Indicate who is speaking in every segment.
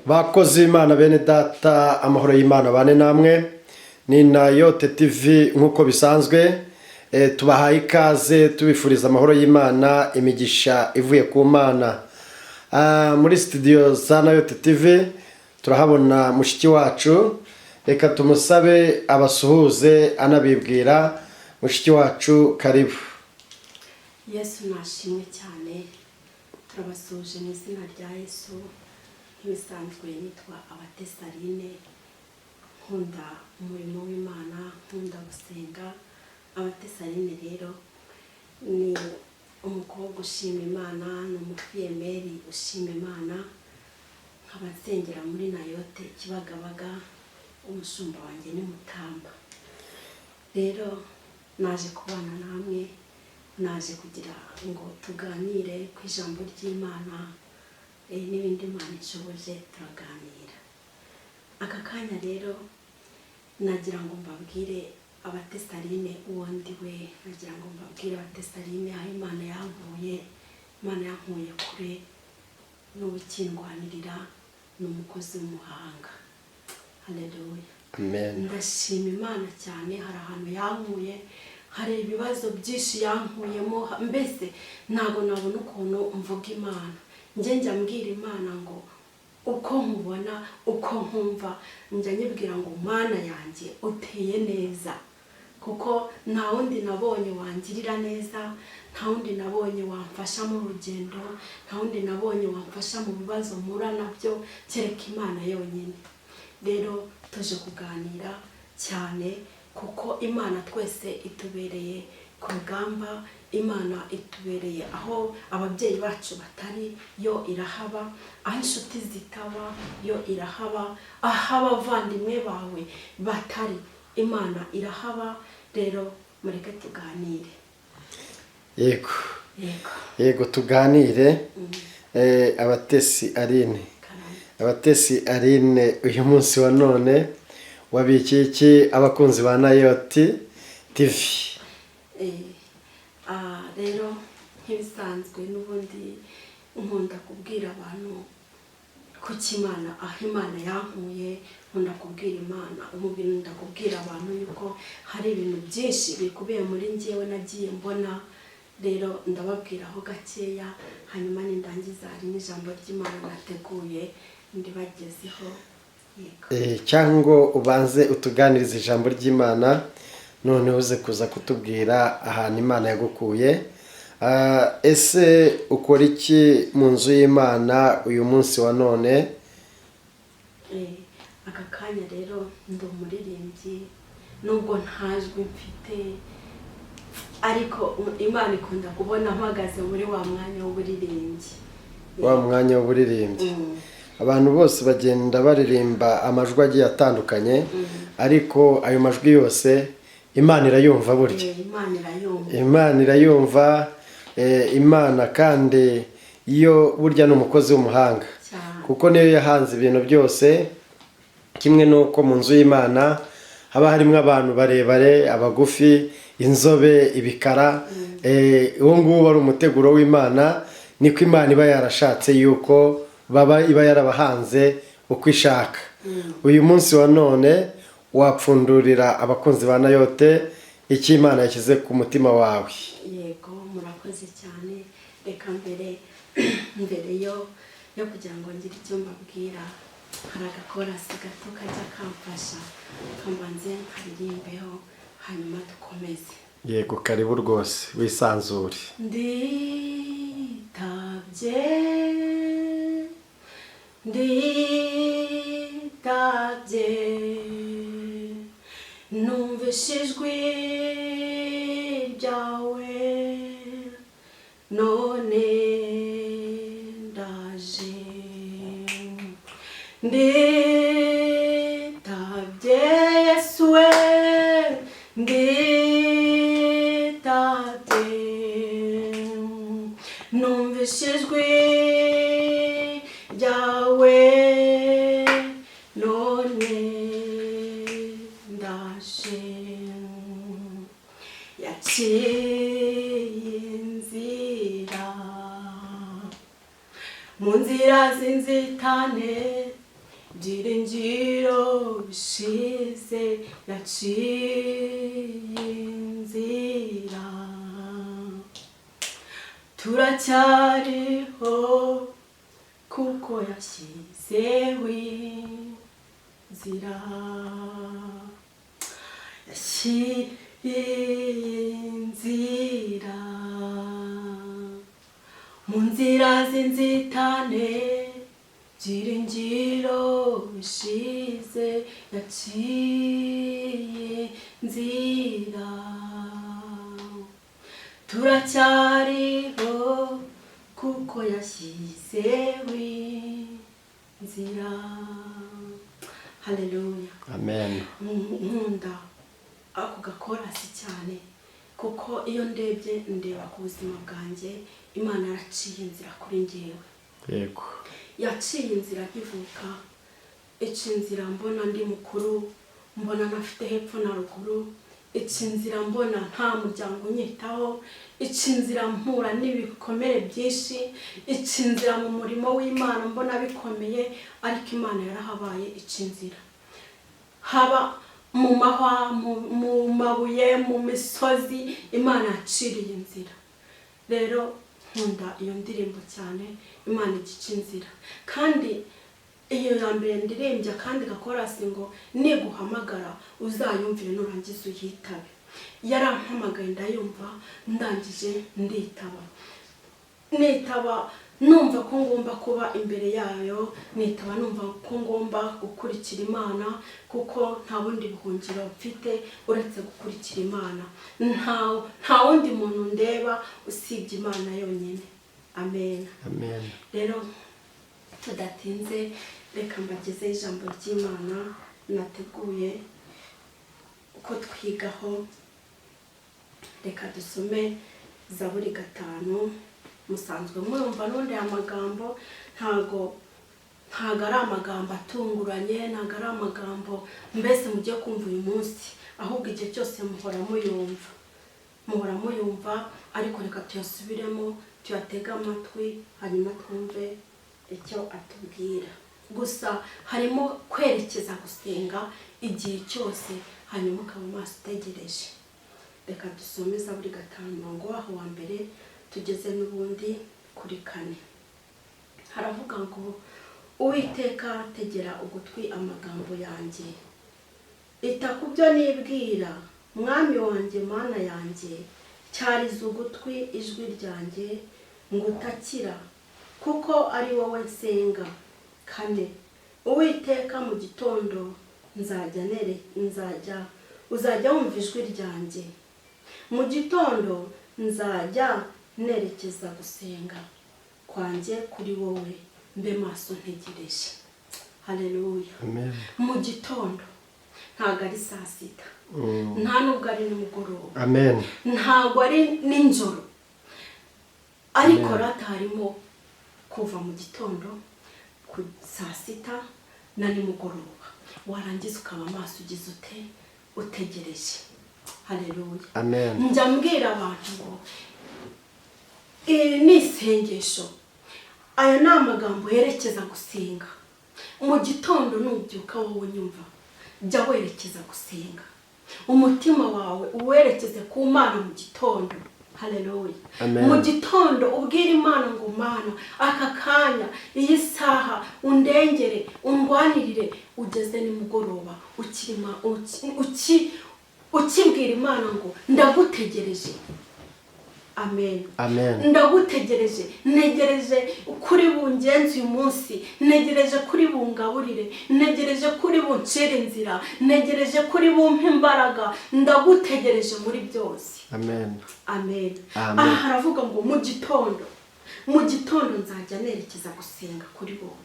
Speaker 1: Bakoze Imana bene data, amahoro y'Imana bane namwe. Ni Nayoti TV nkuko bisanzwe, tubahaye ikaze tubifuriza amahoro y'Imana, imigisha ivuye ku Mana. Muri studio za Nayoti TV turahabona mushiki wacu, reka tumusabe abasuhuze anabibwira. Mushiki wacu, karibu.
Speaker 2: Yesu nashimwe cyane, turabasuje mu izina rya Yesu. Nk'ibisanzwe nitwa Abatesaline, nkunda umurimo w'Imana, nkunda gusenga. Abatesaline rero ni umukobwa ushima Imana, ni umufiyemeri ushima Imana, nkaba nsengera muri Nayoti Kibagabaga, umushumba wanjye ni Mutamba. Rero naje kubana namwe, naje kugira ngo tuganire ku ijambo ry'Imana, n'ibindi Imana ishoboje turaganira. Aka kanya rero nagira ngo mbabwire Abatesaline uwondiwe, nagira ngo mbabwire Abatesaline aho Imana yankuye. Imana yankuye kure, n'ubukindwanirira, n'umukozi w'umuhanga. Haleluya.
Speaker 1: Amen.
Speaker 2: Ndashima Imana cyane, hari ahantu yankuye, hari ibibazo byinshi yankuyemo, mbese ntabwo nabona ukuntu mvuga Imana. Njya mbwira Imana ngo uko nkubona, uko nkumva, njya nyibwira ngo Mana yanjye uteye neza, kuko nta wundi nabonye wangirira neza, nta wundi nabonye wamfasha mu rugendo, nta wundi nabonye wamfasha mu bibazo mpura nabyo, kereka Imana yonyine. Rero tuje kuganira cyane, kuko Imana twese itubereye ku rugamba. Imana itubereye aho ababyeyi bacu batari, yo irahaba. Aho inshuti zitaba, yo irahaba. Aho abavandimwe bawe batari, Imana irahaba. Rero mureke tuganire.
Speaker 1: Yego tuganire. Abatesi Aline, uyu munsi wa none wabikiye iki abakunzi ba Nayoti TV?
Speaker 2: Rero nk'ibisanzwe n'ubundi nkunda kubwira abantu kuki Imana, aho Imana yankuye, nkunda kubwira Imana, nkunda kubwira abantu yuko hari ibintu byinshi bikubiye muri njyewe nagiye mbona. Rero ndababwiraho gakeya, hanyuma nindangiza hari n'ijambo ry'Imana nateguye ndibagezeho.
Speaker 1: Cyangwa ubanze utuganiriza ijambo ry'Imana, none uze kuza kutubwira ahantu Imana yagukuye. Ese ukora iki mu nzu y'Imana uyu munsi wa none?
Speaker 2: Aka kanya rero ndi umuririmbyi, nubwo ntajwi mfite, ariko Imana ikunda kubona mpagaze muri wa mwanya w'uburirimbyi.
Speaker 1: Wa mwanya w'uburirimbyi. Abantu bose bagenda baririmba amajwi agiye atandukanye, ariko ayo majwi yose Imana irayumva burya. Imana irayumva. Imana kandi iyo burya n'umukozi w'umuhanga, kuko niyo yahanze ibintu byose. Kimwe nuko mu nzu y'Imana haba harimo abantu barebare, abagufi, inzobe, ibikara. Uwo nguwo ari umuteguro w'Imana, niko Imana iba yarashatse yuko iba yarabahanze uko ishaka. Uyu munsi wa none wapfundurira abakunzi ba Nayoti icyo Imana yashyize ku mutima wawe.
Speaker 2: Yego, murakoze cyane. Reka mbere yo kugira ngo ngire icyo mbabwira, hari agakorasi gato kajya kamfasha, kambanze nkaririmbeho, hanyuma dukomeze.
Speaker 1: Yego, karibu rwose, wisanzure.
Speaker 2: Nditabye numvise ijwi ryawe, none ndaje. Nditabye Yesu we, nditabye numvise ijwi ryawe, none ndaje. Yaciye inzira mu nzira z'inzitane, byiringiro bishize yaciye inzira turacyariho kuko yashyizeho inzira yashyiriye inzira mu nzira z'inzitane byiringiro bishize yaciye inzira turacyariho kuko yashyizeho inzira. Haleluya.
Speaker 1: Amen.
Speaker 2: Nkunda ako gakorasi cyane kuko iyo ndebye ndeba ku buzima bwanjye Imana yaraciye inzira kuri njyewe.
Speaker 1: Yego.
Speaker 2: Yaciye inzira nkivuka, ica inzira mbona ndi mukuru, mbona nafite hepfo na ruguru, ica inzira mbona nta muryango unyitaho, ica inzira mpura n'ibikomere byinshi, ica inzira mu murimo w'Imana mbona bikomeye, ariko Imana yarahabaye ica inzira. Haba mu mahwa, mu mabuye, mu misozi, Imana yaciriye inzira. Rero nkunda iyo ndirimbo cyane, Imana igica inzira. Kandi iyo ya mbere ndirimbye kandi gakorasi ngo niguhamagara uzayumvire nurangiza uyitabe. Yarampamagaye ndayumva, ndangije nditaba. Nitaba numva ko ngomba kuba imbere yayo, nitaba numva ko ngomba gukurikira Imana kuko nta bundi buhungiro mfite uretse gukurikira Imana. Nta wundi muntu ndeba usibye Imana yonyine. Amen.
Speaker 1: Amen.
Speaker 2: Rero tudatinze reka mbageze ijambo ry'Imana nateguye uko twigaho. Reka dusome Zaburi 5. Musanzwe murumva n'undi amagambo ntago ari amagambo atunguranye, ntago ari amagambo mbese mujye kumva uyu munsi, ahubwo igihe cyose muhora muyumva, ariko reka tuyasubiremo, tuyatega amatwi, hanyuma twumve icyo atubwira. Gusa harimo kwerekeza gusenga igihe cyose, hanyuma ukaba maso utegereje. Reka dusome Zaburi 5 aho wa mbere tugeze n'ubundi kuri 4. Haravuga ngo Uwiteka tegera ugutwi amagambo yanjye, ita ku byo nibwira, mwami wanjye mana yanjye, cyariza ugutwi ijwi ryanjye ngutakira, kuko ari wowe nsenga. 4. Uwiteka mu gitondo uzajya wumva ijwi ryanjye, mu gitondo nzajya nerekeza gusenga kwanjye kuri wowe, mbe maso ntegereje. Haleluya.
Speaker 1: Amen.
Speaker 2: Mu gitondo ntago ari saa sita, nta nubwo ari nimugoroba,
Speaker 1: Amen.
Speaker 2: ntago ari ninjoro, ariko rata harimo kuva mu gitondo ku saa sita na nimugoroba, warangiza ukaba maso ugize utegereje. Haleluya.
Speaker 1: Amen.
Speaker 2: Njya mbwira abantu ngo iri ni isengesho, aya ni amagambo yerekeza gusenga. Mu gitondo nubyuka wowe nyumva, jya werekeza gusenga, umutima wawe uwerekeze ku Mana mu gitondo. Haleluya. Mu gitondo ubwira Imana ngo Mana, aka kanya, iyi saha undengere, undwanirire, ugeze nimugoroba ukibwira Imana ngo ndagutegereje. Amen.
Speaker 1: Amen.
Speaker 2: Ndagutegereje, ntegereje kuri bungenzi uyu munsi, ntegereje kuri bungaburire, ntegereje kuri buncire inzira, ntegereje kuri bumpe imbaraga, ndagutegereje muri byose.
Speaker 1: Amen.
Speaker 2: Amen.
Speaker 1: Amen.
Speaker 2: Aha haravuga ngo mu gitondo nzajya nerekeza gusenga kuri wowe.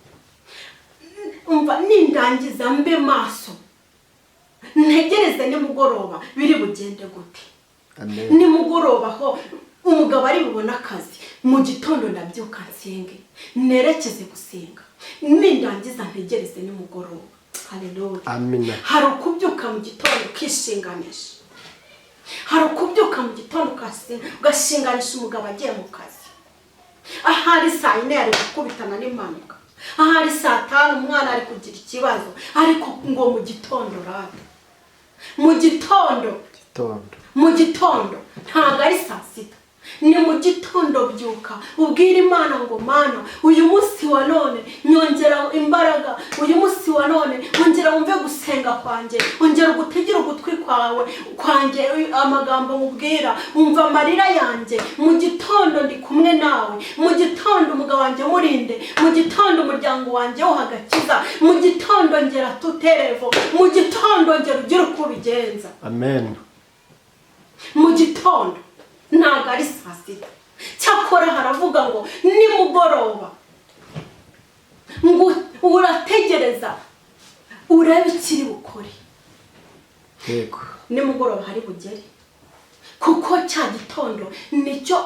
Speaker 2: Umva nindangiza mbe maso, ntegereze nimugoroba biri bugende gute.
Speaker 1: Amen.
Speaker 2: Nimugoroba ho umugabo ari bubona akazi, mu gitondo ndabyuka nsenge, nerekeze gusenga, nindangiza ntegereze nimugoroba. Haleluya.
Speaker 1: Amina.
Speaker 2: Hari ukubyuka mu gitondo ukishinganisha, hari ukubyuka mu gitondo ugashinganisha umugabo agiye mu kazi, ahari saa 4 ari gukubitana n'impanuka, ahari saa 5 umwana ari kugira ikibazo, ariko ngo mu gitondo rata, mu gitondo ntabwo ari saa 6, ni mu gitondo byuka ubwira Imana ngo Mana, uyu munsi wa none nyongera imbaraga, uyu munsi wa none ongera wumve gusenga kwanjye, ongera gutegera ugutwi kwawe kwanjye, amagambo mubwira umva amarira yanjye. Mu gitondo ndi kumwe nawe, mu gitondo umugabo wanjye murinde, mu gitondo umuryango wanjye uhagakiza, mu gitondo ngera tuterevo, mu gitondo ngera ugira uko ubigenza.
Speaker 1: Amen.
Speaker 2: Mu gitondo ntabwo ari saa 6. Cyakora haravuga ngo nimugoroba ngo urategereza urebe ikiri bukore.
Speaker 1: Yego.
Speaker 2: Nimugoroba hari bugere, kuko cya gitondo nicyo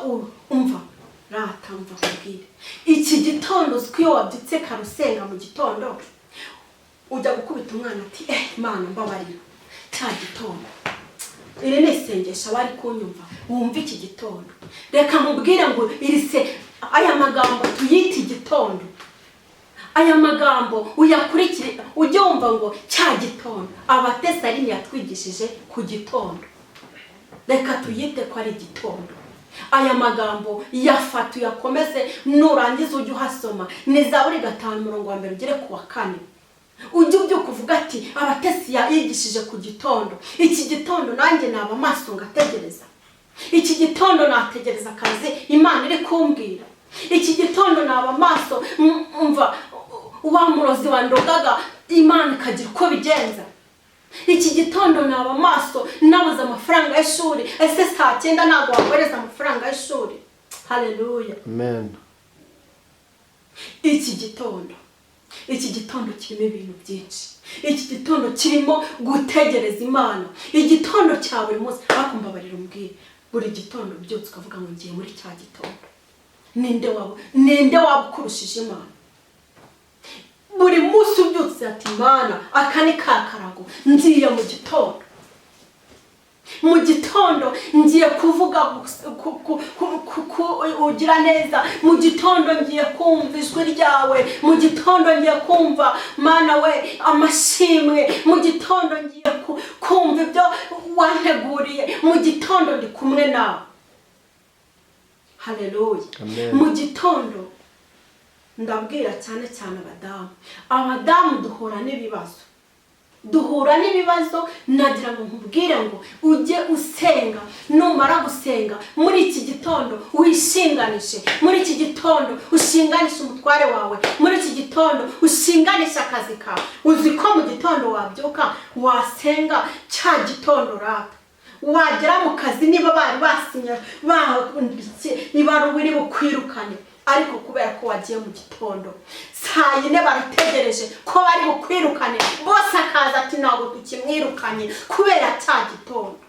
Speaker 2: umva rata, umva kubwire iki gitondo iyo wabyutse karusenga mu gitondo ujya gukubita umwana ati Mana mbabarira cya gitondo. Iri ni isengesho bari kunyumva, wumva iki gitondo. Reka mubwire ngo aya magambo tuyita igitondo, aya magambo uyakurikire ujye wumva ngo cya gitondo. Abatesalini yatwigishije ku gitondo, reka tuyite ko ari igitondo. Aya magambo yafata uyakomeze, nurangiza ujye uhasoma. Ni Zaburi 5:1 ugere ku wa 4. Ujye ubyuka uvuga ati abatesi yigishije ku gitondo. Iki gitondo nanjye naba maso ngategereza. Iki gitondo nategereza akazi Imana iri kumbwira. Iki gitondo naba maso umva wa murozi wandogaga Imana ikagira uko bigenza. Iki gitondo naba maso nabuze amafaranga y'ishuri, ese saa 9 ntabwo wakoreza amafaranga y'ishuri. Haleluya.
Speaker 1: Amen.
Speaker 2: Iki gitondo kirimo ibintu byinshi. Iki gitondo kirimo gutegereza Imana. Igitondo cya buri munsi bakumbabarira umbwire, buri gitondo byutse ukavuga ngo ngiye muri cya gitondo. Ninde wabukurushije Imana? Buri munsi ubyutse ati Imana, aka ni kakarago, ngiye mu gitondo. Mu gitondo ngiye kuvuga ugira neza. Mu gitondo ngiye kumva ijwi ryawe. Mu gitondo ngiye kumva Mana we amashimwe. Mu gitondo ngiye kumva ibyo wanteguriye. Mu gitondo ndi kumwe nawe. Haleluya. Mu gitondo ndabwira cyane abadamu duhura n'ibibazo. Nagira ngo nkubwire ngo ujye usenga. Numara gusenga muri iki gitondo wishinganishe. Muri iki gitondo ushinganishe umutware wawe. Muri iki gitondo ushinganishe akazi kawe. Uzi ko mu gitondo wabyuka wasenga cya gitondo rata. Wagera mu kazi niba bari basinya ibaruwa iri bukwirukane, ariko kubera ko wagiye mu gitondo saa 4 barategereje ko bari bukwirukane, bose akaza ati ntabwo tukimwirukanye kubera cya gitondo.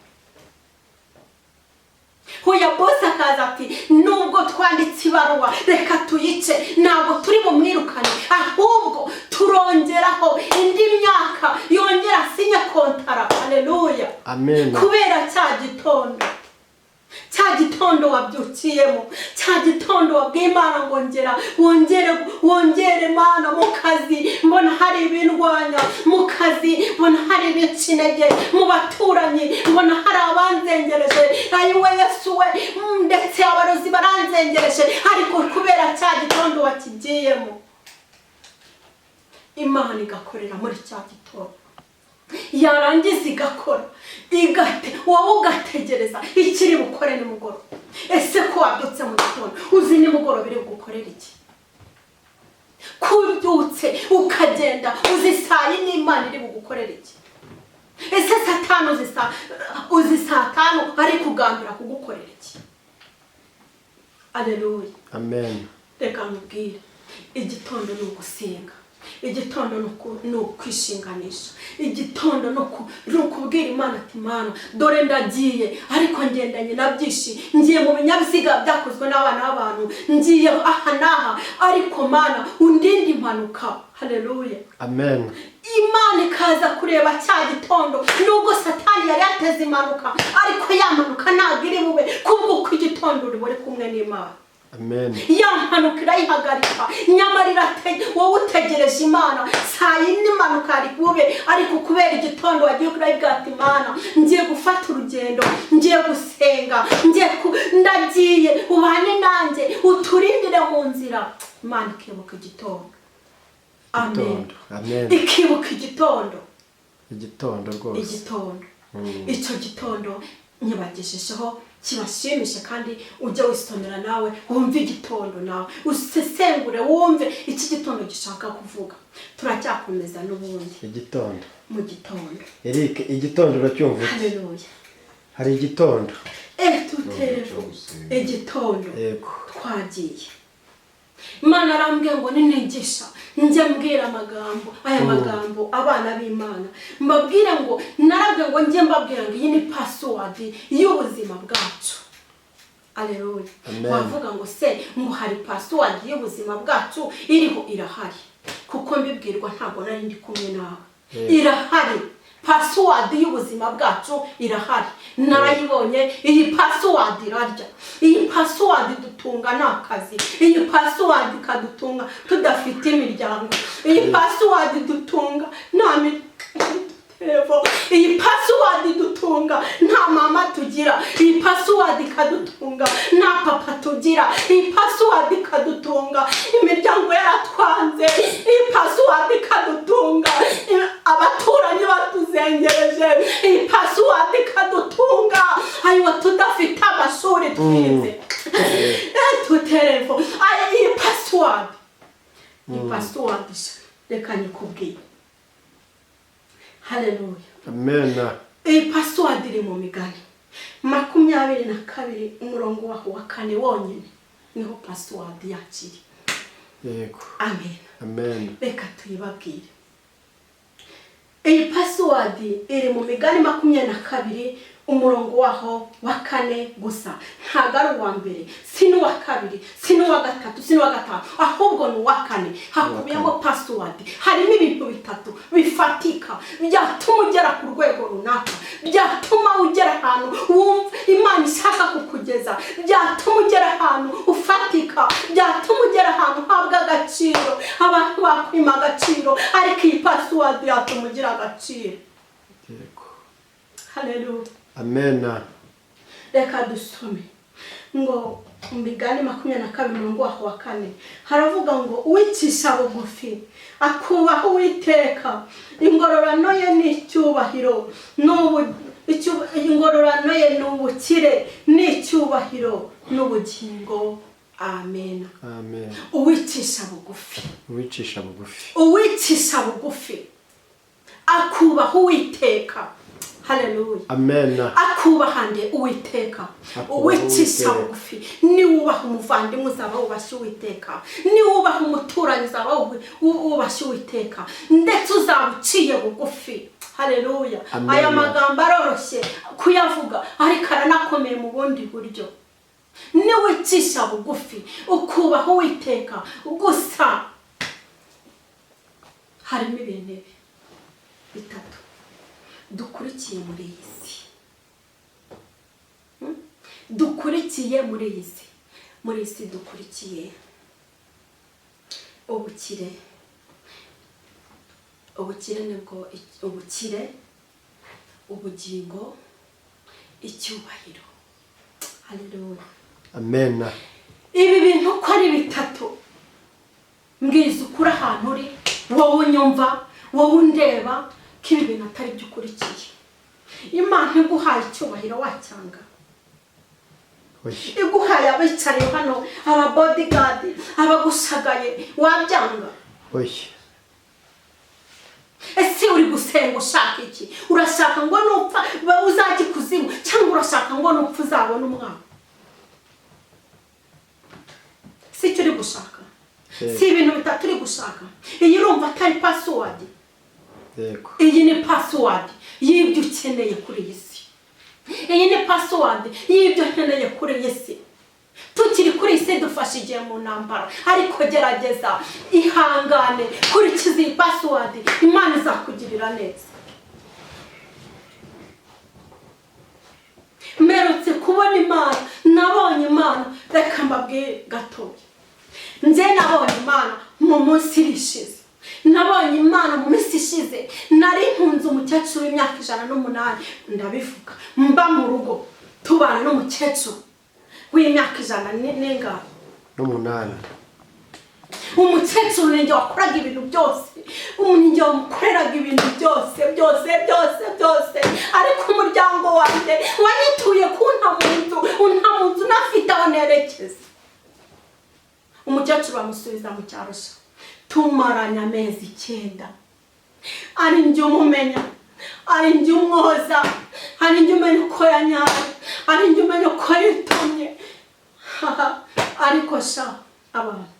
Speaker 2: Hoya bose akaza ati nubwo twanditse ibaruwa reka tuyice, ntabwo turi bumwirukane, ahubwo turongeraho indi myaka yongera asinya kontara. Haleluya.
Speaker 1: Amen.
Speaker 2: Kubera cya gitondo wabyukiyemo, cya gitondo wabwiye Imana ngo wongere Mana mu kazi mbona hari ibindwanya, mu kazi mbona hari ibicinege, mu baturanyi mbona hari abanzengereje. Ayiwe Yesu we, ndetse abarozi baranzengereje, ariko kubera cya gitondo wakigiyemo Imana igakorera muri cya gitondo. Yarangiza igakora wowe ugategereza ikiri bukore nimugoroba. Ese ko wabyutse mu gitondo uzi nimugoroba iri gukorera iki? Kubyutse ukagenda uzi saa 4 Imana iri bugukorera iki? Ese saa 5 uzi saa 5 ari kugambira kugukorera iki? Haleluya.
Speaker 1: Amen.
Speaker 2: Reka nkubwire, igitondo ni ugusenga. Igitondo no kwishinganisha. Igitondo no kubwira Imana ati Mana dore ndagiye, ariko ngendanye na byishi, ngiye mu binyabiziga byakozwe n'abana b'abantu, ngiye aha naha, ariko Mana undinde impanuka. Haleluya.
Speaker 1: Amen.
Speaker 2: Imana ikaza kureba cya gitondo, nubwo Satani yari yateze impanuka, ariko ya mpanuka ntabwo iri bube kubwo ku igitondo uri kumwe n'Imana.
Speaker 1: amen
Speaker 2: yampanuka irayihagarika nyamara wowe utegereje Imana saa yindi impanuka ari bube ariko kubera igitondo wagiye kurayibwira ati Imana ngiye gufata urugendo ngiye gusenga ndagiye ubane nanjye uturindire mu nzira Imana ikibuka igitondo amen ikibuka igitondo
Speaker 1: rwose
Speaker 2: igitondo icyo gitondo nyibageshejeho kibashimishe kandi ujye wisomera nawe wumve igitondo nawe usesengure wumve iki gitondo gishaka kuvuga turacyakomeza n'ubundi
Speaker 1: igitondo
Speaker 2: mu gitondo
Speaker 1: Eric igitondo uracyumva
Speaker 2: haleluya
Speaker 1: hari igitondo
Speaker 2: tuterejo igitondo
Speaker 1: yego
Speaker 2: twagiye Imana arambwiye ngo ninyigisha njye mbwira amagambo aya magambo abana b'Imana mbabwire ngo narabwe ngo njye mbabwira ngo iyi ni password y'ubuzima bwacu haleluya wavuga ngo se ngo hari password y'ubuzima bwacu iriho irahari kuko mbibwirwa ntabwo nari ndi kumwe nawe irahari password y'ubuzima bwacu irahari narayibonye iyi password irarya iyi password dutunga nakazi iyi password kadutunga tudafite imiryango iyi password dutunga iyi password dutunga nta mama tugira iyi password kadutunga nta papa tugira iyi password kadutunga imiryango yaratwanze iyi password kadutunga abaturanyi batuzengereje iyi password kadutunga ayiwa tudafite amashuri twize tuterefo iyi password reka nikubwiye haleluya
Speaker 1: amen
Speaker 2: iyi password iri mu Migani 22 umurongo wa 4 wonyine niho password yakiri
Speaker 1: yego
Speaker 2: amen reka tuyibabwire iyi password iri mu Migani 22 umurongo waho wa 4 gusa ntago ari uwa mbere si n'uwa kabiri si n'uwa gatatu si n'uwa gatanu ahubwo ni uwa 4 hakubiyemo password harimo ibintu bitatu bifatika byatuma ugera ku rwego runaka byatuma ugera ahantu wumva Imana ishaka kukugeza byatuma ugera ahantu ufatika byatuma ugera ahantu habwa agaciro abantu bakwima agaciro ariko iyi password yatuma ugira agaciro
Speaker 1: yego
Speaker 2: haleluya
Speaker 1: amen
Speaker 2: reka dusome ngo Migani 22 umurongo wa 4 haravuga ngo uwicisha bugufi akubaho Uwiteka ingororano ye n'icyubahiro ingororano ye n'ubukire n'icyubahiro n'ubugingo amen uwicisha bugufi akubaho Uwiteka haleluya
Speaker 1: amen
Speaker 2: akubaha nde Uwiteka uwicisha bugufi ni wubaha umuvandimwe uzaba wubashye Uwiteka ni wubaha umuturanyi uzaba wubashye Uwiteka ndetse uzaba uciye bugufi haleluya aya magambo aroroshye kuyavuga ariko aranakomeye mu bundi buryo ni wicisha bugufi ukubaha Uwiteka gusa harimo ibintu bitatu dukurikiye muri iyi si dukurikiye muri iyi si dukurikiye ubukire nibwo ubukire ubugingo icyubahiro haleluya
Speaker 1: amen
Speaker 2: ibi bintu uko ari bitatu mbwiza ukuri ahantu uri wowe unyumva wowe undeba ko ibi bintu atari byo ukurikiye Imana iguhaye icyubahiro wacyanga iguhaye abicariye hano aba bodyguard abagushagaye wabyanga ese uri gusenga ushaka iki urashaka ngo nupfa uzajye kuzimu cyangwa urashaka ngo nupfa uzabona umwana si cyo uri gushaka si ibintu bitatu uri gushaka iyi urumva atari password
Speaker 1: yego
Speaker 2: iyi ni password y'ibyo ukeneye kuri iyi si iyi ni password y'ibyo nkeneye kuri iyi si tukiri kuri iyi si dufashe igihe mu ntambara ariko gerageza ihangane kurikiza iyi password Imana izakugirira neza mperutse kubona Imana, nabonye Imana. Reka mbabwire gatoya, nze nabonye Imana mu munsi ishize. Nabonye Imana mu minsi ishize. Nari nkunze umukecuru w'imyaka 108, ndabivuga, mba mu rugo tubana n'umukecuru w'imyaka 108. Umukecuru ninjye wakoraga ibintu byose, ninjye wamukoreraga ibintu byose, ariko umuryango wanjye wanyituye kunta mu nzu nafite aho nerekeza. Umukecuru bamusubiza mu cyaro, tumaranye amezi 9. Ari njye umumenya, ari njye umwoza, ari njye umenya uko yanyaye, ari njye umenya uko yitumye. Ariko sha abantu,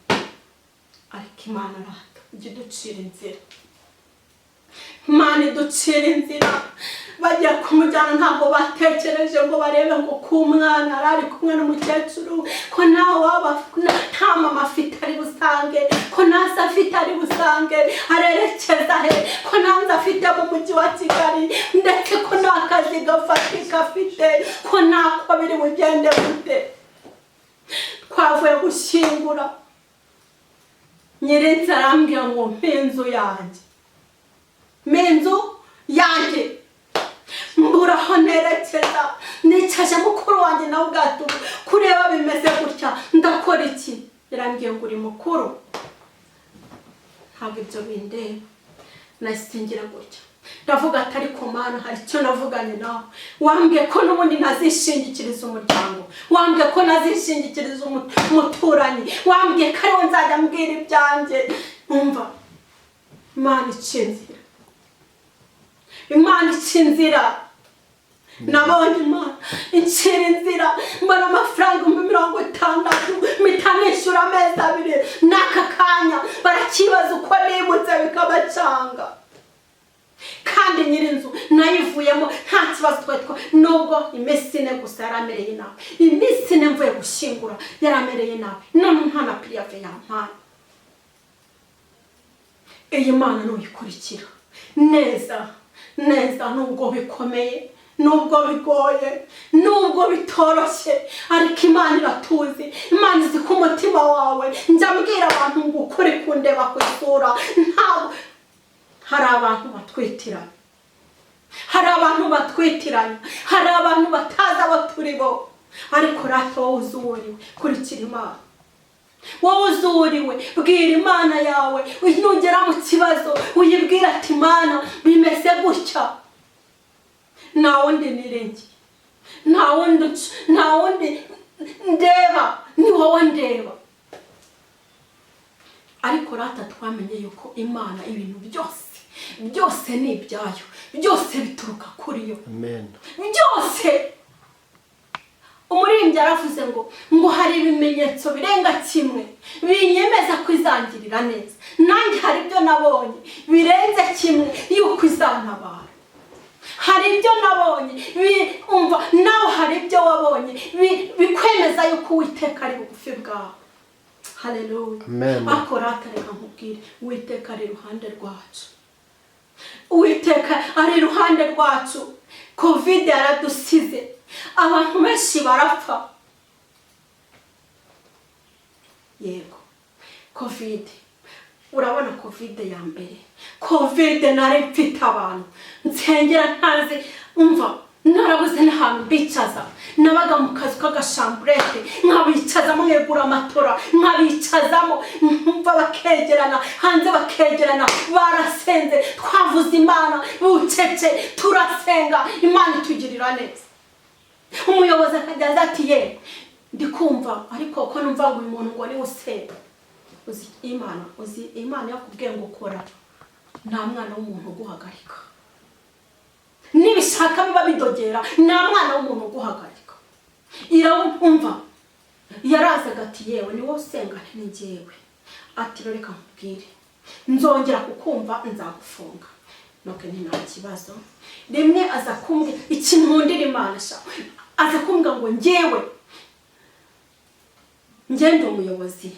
Speaker 2: ariko Imana rata ujye ducira inzira. Imana iducira inzira. Bagiye kumujyana ntabwo batekereje ngo barebe ngo k'umwana ari kumwe n'umukecuru, ko nawe waba nta mama afite ari busange, ko nasa afite ari busange, arerekeza he, ko nanze afite mu mujyi wa Kigali, ndetse ko nta kazi gafatika afite, ko ntako biri bugende gute. Twavuye gushyingura, nyirinzi arambwira ngo mpinzu yanjye mbura aho nerekeza. Nicaje mukuru wanjye nawe ubwato kureba bimeze gutya, ndakora iki? Yarambwiye ngo uri mukuru. Ntabwo ibyo bindeba, nasingira gutya ndavuga ati ariko Mana hari icyo navuganye nawe. Wambwiye ko n'ubundi nazishingikiriza umuryango, wambwiye ko nazishingikiriza umuturanyi, wambwiye ko ariwe nzajya mbwira ibyanjye. Umva, Imana icinzira, Imana icinzira. Nabonye Imana incira inzira, mbona amafaranga 60,000 mpita nishyura amezi 2. N'aka kanya barakibaza uko nimutse bikabacanga. Kandi nyirinzu nayivuyemo nta kibazo twetwa, nubwo iminsi 4 gusa yaramereye nawe. Iminsi 4 mvuye gushyingura yaramereye nawe, none nta na prive yampaye. Iyi Mana nuyikurikira neza nubwo bikomeye, nubwo bigoye, nubwo bitoroshye, ariko Imana iratuzi. Imana izi ku mutima wawe. Njya mbwira abantu ngo ukuri kundeba ku isura. Ntabwo hari abantu batwitiranya, hari abantu batazi abo turi bo. Ariko rata wowe uzuriwe, kurikira Imana. Wowe uzuriwe, bwira Imana yawe. Nugera mu kibazo uyibwira ati Imana bimeze gutya. Nta wundi nirengeye, nta wundi ndeba, ni wowe ndeba. Ariko rata twamenye yuko Imana ibintu byose ni ibyayo, byose bituruka kuri yo.
Speaker 1: Amen.
Speaker 2: Byose. Umuririmbyi yaravuze ngo hari ibimenyetso birenga kimwe binyemeza ko izangirira neza. Nanjye hari ibyo nabonye birenze kimwe yuko izantabara. Hari ibyo nabonye umva nawe hari ibyo wabonye bikwemeza yuko Uwiteka ari bugufi bwawe. Haleluya. Akorata reka nkubwire, Uwiteka ari iruhande rwacu. Uwiteka ari iruhande rwacu. Covid yaradusize, abantu benshi barapfa. Yego, Covid, urabona Covid ya mbere, Covid nari mfite abantu nsengera ntazi, umva narabuze n'ahantu bicaza. Nabaga mu kazi k'agashamburete, nkabicazamo mwegura amatora, nkabicazamo mva bakegerana, hanze bakegerana, barasenze, twavuze Imana bucece, turasenga, Imana itugirira neza. Umuyobozi akajya ati ye ndikumva ariko ko numva ngo uyu muntu ngo ni usenga. Uzi Imana yakubwiye ngo kora, nta mwana w'umuntu uguhagarika. Nibishaka biba bidogera, nta mwana w'umuntu uguhagarika. Irumva yarazaga ati yewe ni wowe usenga, ni njyewe. Ati reka nkubwire, nzongera kukumva nzagufunga. Nuko ni nta kibazo. Rimwe aza kumbwira ikintu nkundira Imana sha, aza kumbwira ngo njyewe ngende umuyobozi,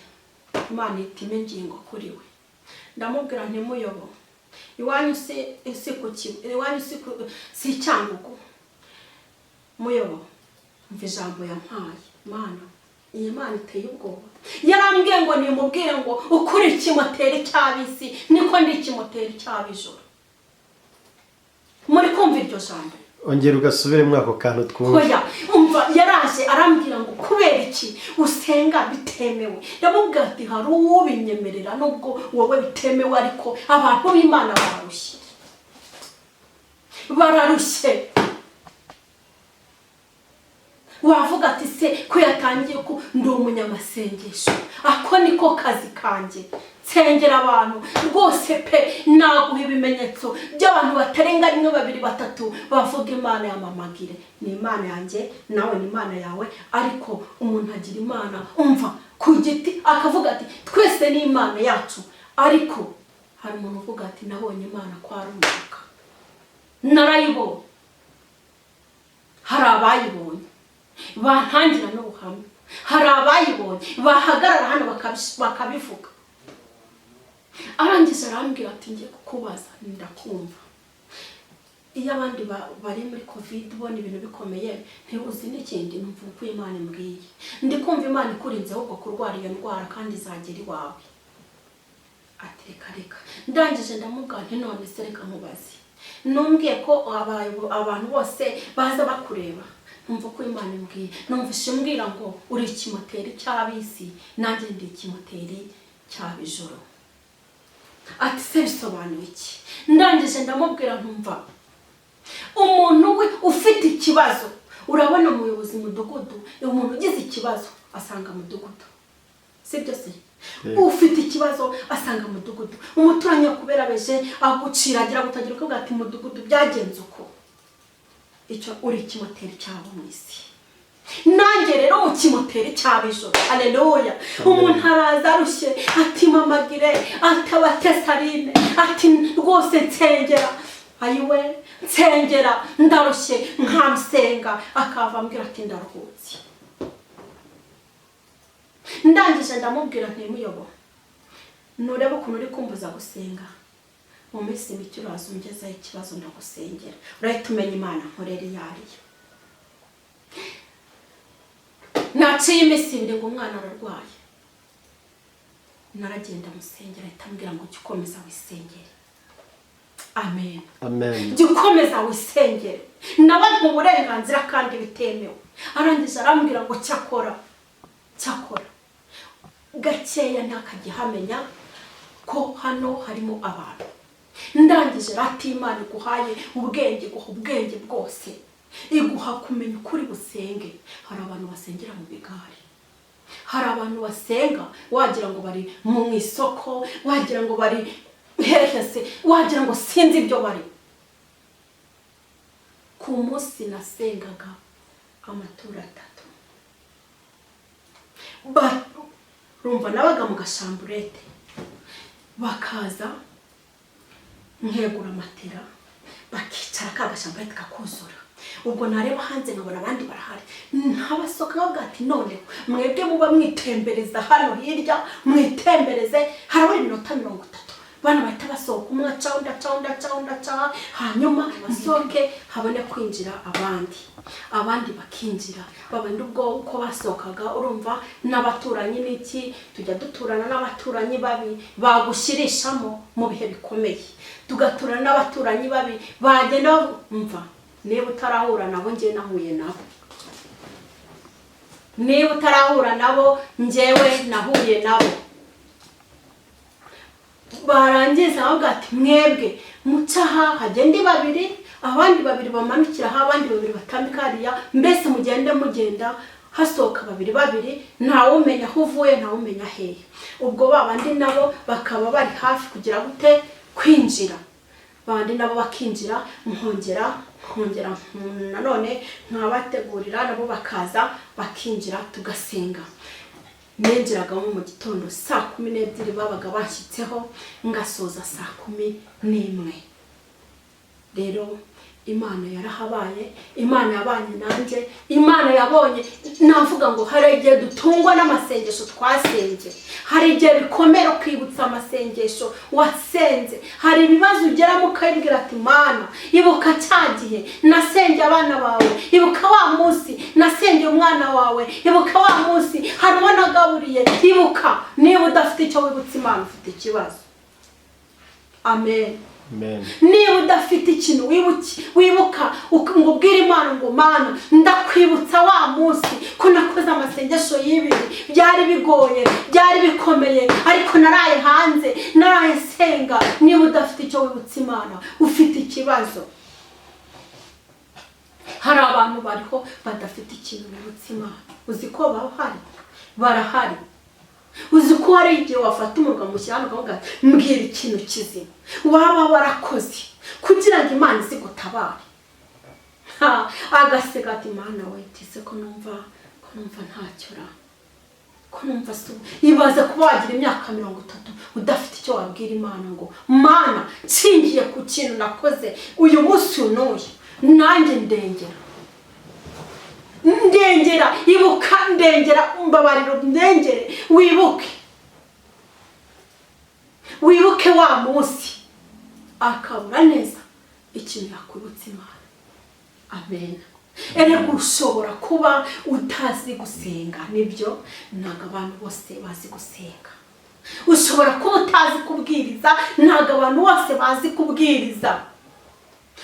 Speaker 2: Imana itime ngingo kuri we. Ndamubwira nti muyobo, iwanyu si cyangugu. Muyobo mva ijambo yampaye Mana, iyi Mana iteye ubwoba. Yarambwiye ngo nimubwire ngo ukuri ikimoteri cy'abisi niko ndi ikimoteri cy'abijoro. Muri kumva iryo jambo?
Speaker 1: Ongera ugasubire mwako kantu twumva.
Speaker 2: Oya, umva yaraje arambwira ngo kubera iki usenga bitemewe. Ndamubwira ati hari uwo binyemerera nubwo wowe bitemewe, ariko abantu b'Imana bararushye. Bararushye. Wavuga ati se ko yatangiye ko ndi umunyamasengesho, ako niko kazi kanjye, nsengera abantu rwose pe, naguha ibimenyetso by'abantu batarenga 1 2 3 bavuga Imana yamamagire. Ni Imana yanjye, nawe ni Imana yawe, ariko umuntu agira Imana umva ku giti akavuga ati twese ni Imana yacu, ariko hari umuntu uvuga ati nabonye Imana kwa runaka, narayibonye. Hari abayibonye bantangira n'ubuhamya, hari abayibonye bahagarara hano bakabivuga. Arangije arambwira ati ngiye kukubaza, ndakumva. Iyo abandi bari muri covid ubona ibintu bikomeye, ntibuzi n'ikindi numva uko Imana imbwiye. Ndi kumva Imana ikurinze ahubwo kurwara iyo ndwara kandi izagera iwawe. Ati reka. Ndangije ndamubwira nti none se reka nkubaze, numbwiye ko abantu bose baza bakureba, numva ko Imana imbwiye, numvise mbwira ngo uri ikimoteri cy'abisi, nanjye ndi ikimoteri cy'abijoro. Ati se bisobanuye iki? Ndangije ndamubwira ntumva, umuntu we ufite ikibazo, urabona umuyobozi mudugudu, umuntu ugize ikibazo asanga mudugudu, sibyo se? Ufite ikibazo asanga mudugudu. Umuturanyi kubera beje aguciragira gutagira ko ati mudugudu byagenze uko. Icyo uri ikimoteri cyabo mwisi. Nanjye rero mu kimoteri cy'abijoro. Haleluya. Umuntu araza arushye ati mamagire, atabatesarine, ati rwose nsengera. Ayiwe nsengera ndarushye nkamusenga, akava ambwira ati ndaruhutse. Ndangije ndamubwira nti muyobo, nurebe ukuntu uri kumbuza gusenga, mu minsi mike uraza ungezaho ikibazo ndagusengera, urahita umenya Imana nkorera iyo ariyo. Naciye iminsi 2 ngo umwana ararwaye, naragenda musengera, ahita ambwira ngo jya ukomeza wisengere. Amen. Jya ukomeza wisengere, nawe mu burenganzira kandi bitemewe. Arangije arambwira ngo cyakora gakeya ntakajya hamenya ko hano harimo abantu. Ndangije rati Imana iguhaye ubwenge, guha ubwenge bwose, iguha kumenya ukuri busenge. Hari abantu basengera mu bigari, hari abantu basenga wagira ngo bari mu isoko, wagira ngo bari hehese, wagira ngo sinzi ibyo bari. Ku munsi nasengaga amatura 3, rumva nabaga mu gashamburete, bakaza nkegura matera, bakicara ka gashamburete kakuzura. Ubwo nareba hanze nkabona abandi barahari, ntabasoka bavuga ati none mwebwe muba mwitembereza hano hirya, mwitembereze harabura iminota 30. Bana bahita basohoka, umwe aca, hanyuma basohoke habone kwinjira abandi bakinjira. Babandi ubwo uko basohokaga urumva n'abaturanyi n'iki, tujya duturana n'abaturanyi babi bagushyirishamo mu bihe bikomeye, tugaturana n'abaturanyi babi bagenda umva. Niba utarahura nabo ngiye nahuye nabo, niba utarahura nabo njyewe nahuye nabo. Barangiza bavuga ati mwebwe mucaha hagende 2, abandi 2 bamanukira ha, abandi 2 batambika hariya, mbese mugenda hasohoka 2 ntawe umenya aho uvuye, ntawe umenya hehe. Ubwo babandi nabo bakaba bari hafi kugira gute kwinjira, babandi nabo bakinjira, nkongera nanone nkabategurira, nabo bakaza bakinjira tugasenga. Nenjiragamo mu gitondo saa 12 babaga bashyitseho, ngasoza saa 11. Rero Imana yarahabaye, Imana yabanye nanjye, Imana yabonye. Navuga ngo hari igihe dutungwa n'amasengesho twasenze, hari igihe bikomera kwibutsa amasengesho wasenze, hari ibibazo ugeramo ukabwira ati Mana ibuka cyagihe nasenge abana bawe, ibuka wa munsi nasengeye umwana wawe, ibuka wa munsi harimo nagaburiye, ibuka. Niba udafite icyo wibutsa Imana ufite ikibazo. Amen. Niba udafite ikintu wibuka ngo ubwire Imana ngo Mana ndakwibutsa wa munsi ko nakoze amasengesho y'ibiri, byari bigoye, byari bikomeye, ariko naraye hanze, naraye senga. Niba udafite icyo wibutsa Imana ufite ikibazo. Hari abantu bariho badafite ikintu bibutsa Imana. Uzi ko barahari. Uzi ko hari igihe wafata umurwa mu cyano ukavuga mbwira ikintu kizima waba warakoze kugira ngo Imana izigutabare. Agasega ati Imana we tise ko numva ntacyo ra, ko numva ibaze kuba wagira imyaka 30 udafite icyo wabwira Imana ngo Mana nshingiye ku kintu nakoze uyu munsi unuye nanjye ndengera, ibuka ndengera, umbabariro ndengere, wibuke wa munsi akabura neza ikintu yakwibutsa Imana. Amen. Erega ushobora kuba utazi gusenga, nibyo ntago abantu bose bazi gusenga. Ushobora kuba utazi kubwiriza, ntago abantu bose bazi kubwiriza.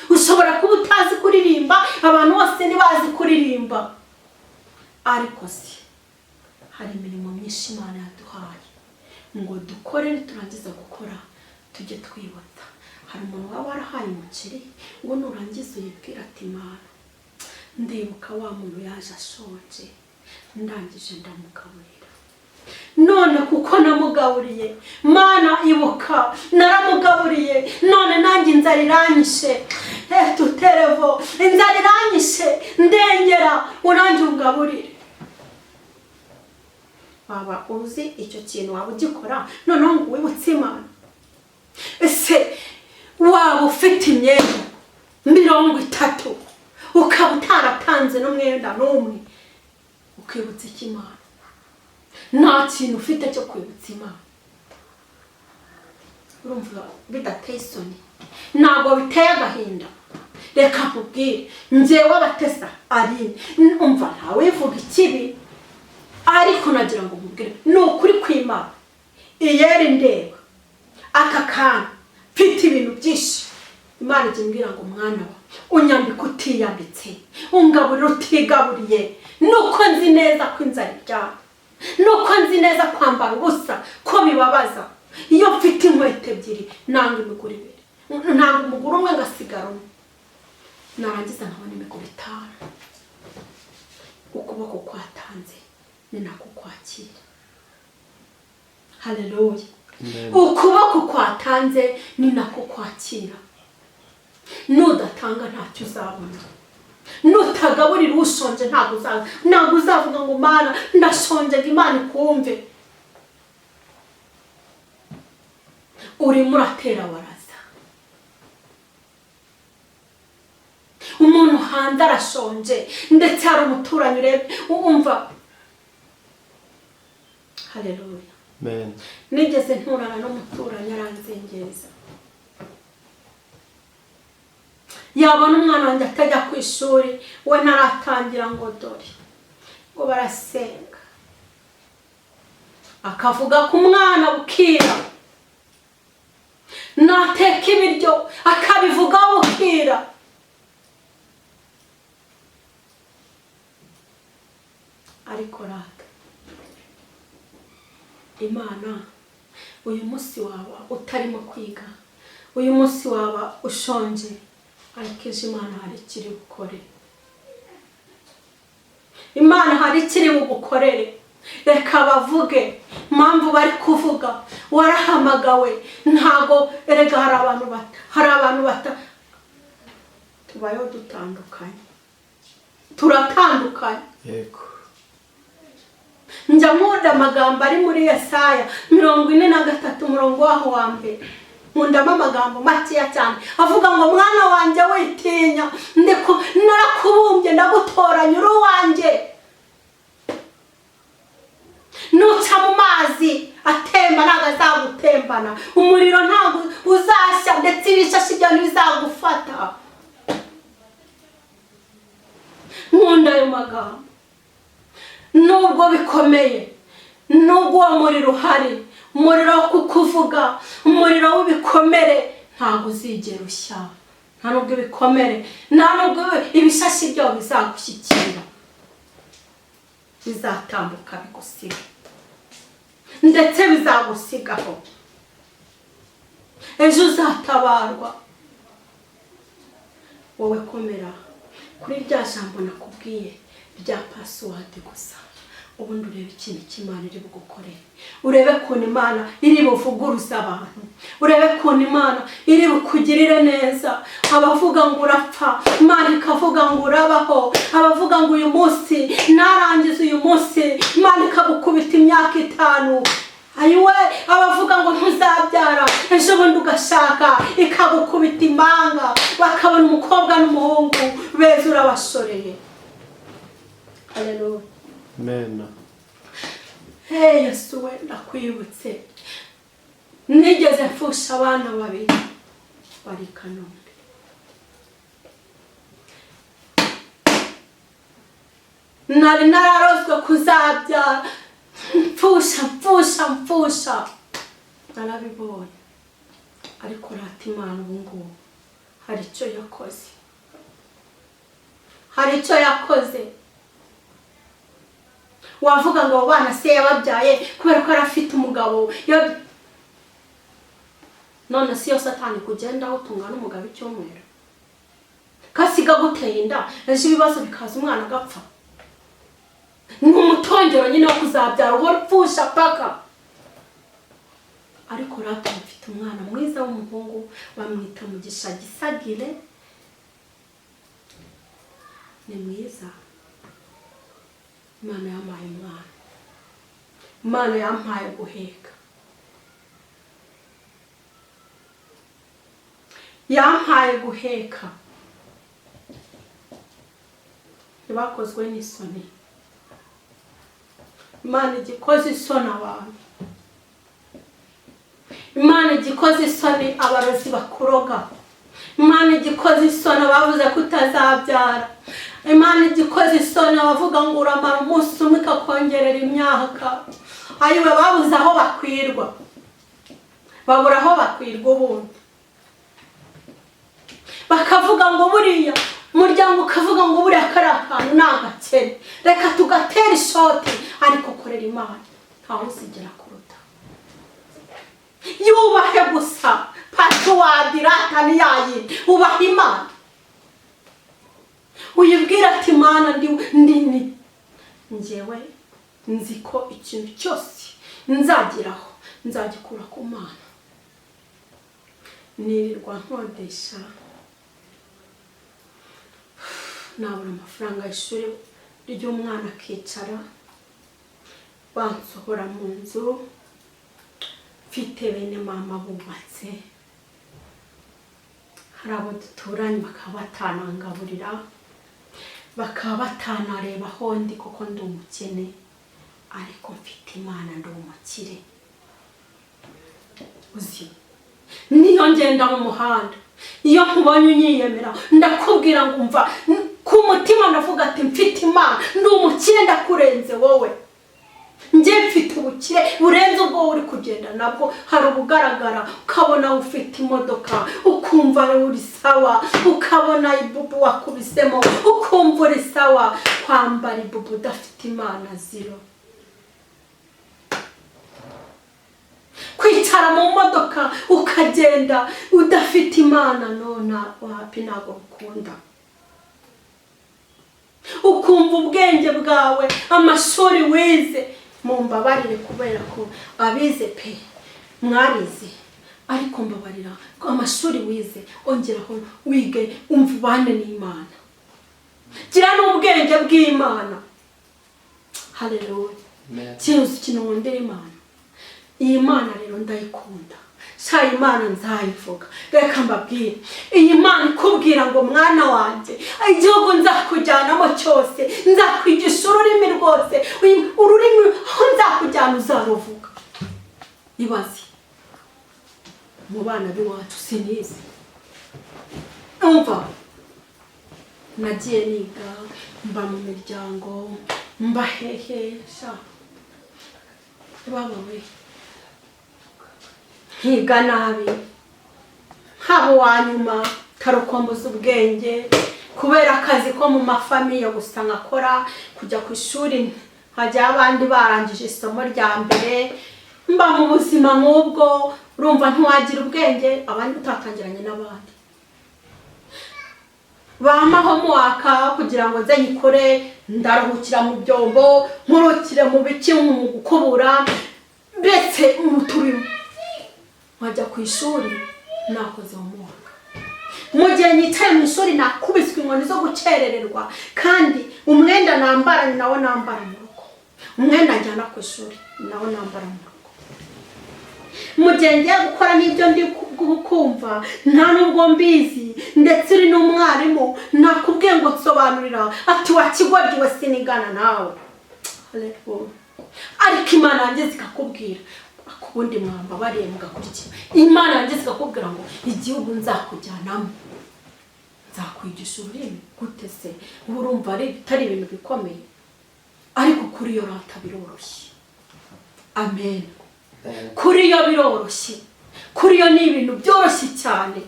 Speaker 2: Ushobora kuba utazi kuririmba, abantu bose ntibazi kuririmba. Ariko si hari imirimo myinshi Imana yaduhaye ngo dukore, turangiza gukora tujye twibutsa. Hari umuntu waba warahaye umuceri ngo nurangiza uyibwira ati Mana ndibuka wa muntu yaje ashonje ndangije ndamugaburira, none kuko namugaburiye Mana ibuka naramugaburiye, none nanjye inzara iranyishe, tuterevo inzara iranyishe, ndengera uranjye ungaburire. Baba uzi icyo kintu waba ugikora noneho ngo wibutse Imana. Ese waba ufite imyenda 30 ukaba utaratanze n'umwenda n'umwe, ukibutsa iki Imana? Nta kintu ufite cyo kwibutsa Imana. Urumva bidateye isoni? Ntabwo biteye agahinda? Reka nkubwire, njyewe abatesa ari umva ntawe wivuga ikibi, ariko nagira ngo nkubwire ni ukuri kw'Imana. Iyeri ndeba aka kana mfite ibintu byinshi, Imana igimbwira ngo mwana wa unyambika utiyambitse, ungaburira utigaburiye, nuko nzi neza ko inzara iryana, nuko nzi neza kwambara ubusa ko bibabaza. Iyo mfite inkweto 2 nanga imiguru 2, nanga umuguru umwe ngasigara umwe, narangiza nkabona imiguru 5. Ukuboko kwatanze ni nako kwakira. Haleluya. Ukuboko kwatanze ni nako kwakira. Nudatanga ntacyo uzabona. Nutagaburira ushonje ntabwo uzavuga ngo Mana ndashonje ngo Imana ikumve. Urimo uratera waraza. Umuntu hanze arashonje ndetse hari umuturanyi urebye umva. Haleluya.
Speaker 1: Amen.
Speaker 2: Nigeze nturana n'umuturanyi aranzengereza. Yabona umwana wanjye atajya ku ishuri, we naratangira ngo dore ngo barasenga, akavuga ku mwana bukira, nateka ibiryo akabivugaho bukira. Ariko rata Imana, uyu munsi waba utarimo kwiga, uyu munsi waba ushonje, ariko Imana hari ikiri bukore. Imana hari ikiri bugukorere. Reka bavuge mpamvu bari kuvuga, warahamagawe. Ntago erega hari abantu bata tubayeho dutandukanye, turatandukanye.
Speaker 1: Yego.
Speaker 2: Njya nkunda amagambo ari muri Yesaya 43 umurongo waho wa mbere. Nkundamo amagambo makeya cyane avuga ngo mwana wanjye witinya, ndiko narakubumbye ndagutoranya uri wanjye. Nuca mu mazi atemba ntago azagutembana, umuriro ntago uzashya, ndetse ibishashi byawe ntibizagufata. nkunda ayo magambo. Nubwo bikomeye, nubwo uwo muriro uhari, umuriro wo kukuvuga, umuriro w'ibikomere, ntabwo uzigera ushya. Nta nubwo ibikomere, nta nubwo ibishashi byawe bizagushyikira, bizatambuka bigusiga, ndetse bizagusigaho. Ejo uzatabarwa. Wowe komera kuri rya jambo nakubwiye rya password gusa, ubundi urebe ikintu cy'Imana iri bugukore. Urebe kuntu Imana iri buvuguruza abantu, urebe kuntu Imana iri bukugirire neza. Abavuga ngo urapfa, Imana ikavuga ngo urabaho. Abavuga ngo uyu munsi narangiza, uyu munsi Imana ikagukubita imyaka 5. Ayiwe, abavuga ngo ntuzabyara, ejo bundi ugashaka ikagukubita impanga, bakabona umukobwa n'umuhungu beza urabashoreye. Haleluya.
Speaker 1: Amen.
Speaker 2: Hey Yesu, we ndakwibutse. Nigeze mfusha abana 2 bari Kanombe. Nari nararozwe kuzabyara, mfusha narabibonye. Ariko rata Imana ubu ngubu hari icyo yakoze, hari icyo yakoze. Wavuga ngo abana se yababyaye kubera ko arafite umugabo, none si yo satani kugenda aho tungana umugabo icyumweru kasiga guteye inda, ejo ibibazo bikaza umwana agapfa. N'umutongero nyine wo kuzabyara uhora upfusha paka. Ariko rata mfite umwana mwiza w'umuhungu, bamwita Mugisha Gisagire. Ni mwiza. Imana yampaye umwana, Imana yampaye guheka, yampaye guheka. Ntibakozwe n'isoni. Imana igikoze isoni abantu, Imana igikoze isoni abarozi bakuroga, Imana igikoze isoni bavuze ko utazabyara, Imana igikoze isoni abavuga ngo uramara umunsi umwe ikakongerera imyaka. Ayiwe, babuze aho bakwirwa, babura aho bakwirwa ubundi. Bakavuga ngo buriya umuryango, ukavuga ngo buriya kari akantu ni agakene, reka tugatera ishoti. Ariko korera Imana, ntawe uzigera kuruta. Yubahe gusa password rata ni yayindi, ubaha Imana. Uyibwira ati Imana ndi njyewe nzi ko ikintu cyose nzageraho nzagikura ku Mana. Nirirwa nkodesha, nabura amafaranga y'ishuri ry'umwana akicara, bansohora mu nzu, mfite bene mama bubatse, hari abo duturanye bakaba batanangaburira, bakaba batanareba aho ndi kuko ndi umukene. Ariko mfite Imana, ndi umukire. Uzi, niyo ngenda mu muhanda, iyo nkubonye unyiyemera, ndakubwira ngo umva ku mutima navuga ati mfite Imana, ndi umukire, ndakurenze wowe. Njye mfite ubukire burenze ubwo uri kugenda nabwo. Hari ubugaragara ukabona ufite imodoka, ukumva uri sawa, ukabona ibubu wakubisemo ukumva uri sawa. Kwambara ibubu udafite Imana zero. Kwicara mu modoka ukagenda udafite Imana, nona wapi ntago ukunda. Ukumva ubwenge bwawe, amashuri wize, mumbabarire kubera ko abize pe mwarize, ariko mbabarira ko amashuri wize ongeraho wige, umva ubane n'Imana, gira n'ubwenge bw'Imana. Haleluya. Cyuzi kinondera Imana. Iyi Mana rero ndayikunda, sha Imana nzayivuga. Reka mbabwire, iyi Mana ikubwira ngo mwana wanjye, igihugu nzakujyanamo cyose, nzakwigisha ururimi rwose, ururimi aho nzakujyana uzaruvuga. Ibaze mu bana b'iwacu sinize, umva nagiye niga mba mu miryango mba hehesha babawe nkiga nabi haba wanyuma tarukomboza ubwenge kubera akazi ko mu mafamiye gusa nkakora kujya ku ishuri hajya abandi barangije isomo rya mbere mba mu buzima nk'ubwo urumva ntiwagira ubwenge abandi utatangiranye n'abandi bamaho mwaka kugira ngo nze nyikore ndaruhukira mu byombo nkurukire mu biki mu gukubura ndetse mu turimo nkajya ku ishuri nakoze umwaka mu gihe nyicaye mu ishuri nakubiswe inkoni zo gucerererwa kandi umwenda nambara ni nawo nambara mu rugo umwenda njyana ku ishuri ni nawo nambara mu rugo mu gihe ngiye gukora n'ibyo ndi kumva nta nubwo mbizi ndetse uri n'umwarimu nakubwiye ngo nsobanurira ati wakigoryiwe sinigana nawe ariko Imana yanjye zikakubwira akubundi mwamba bariye mugakurikira Imana yanjye zikakubwira ngo igihugu nzakujyanamo nzakwigisha ururimi gute se urumva ari bitari ibintu bikomeye ariko kuri yo rata biroroshye amen kuri yo biroroshye kuri yo ni ibintu byoroshye cyane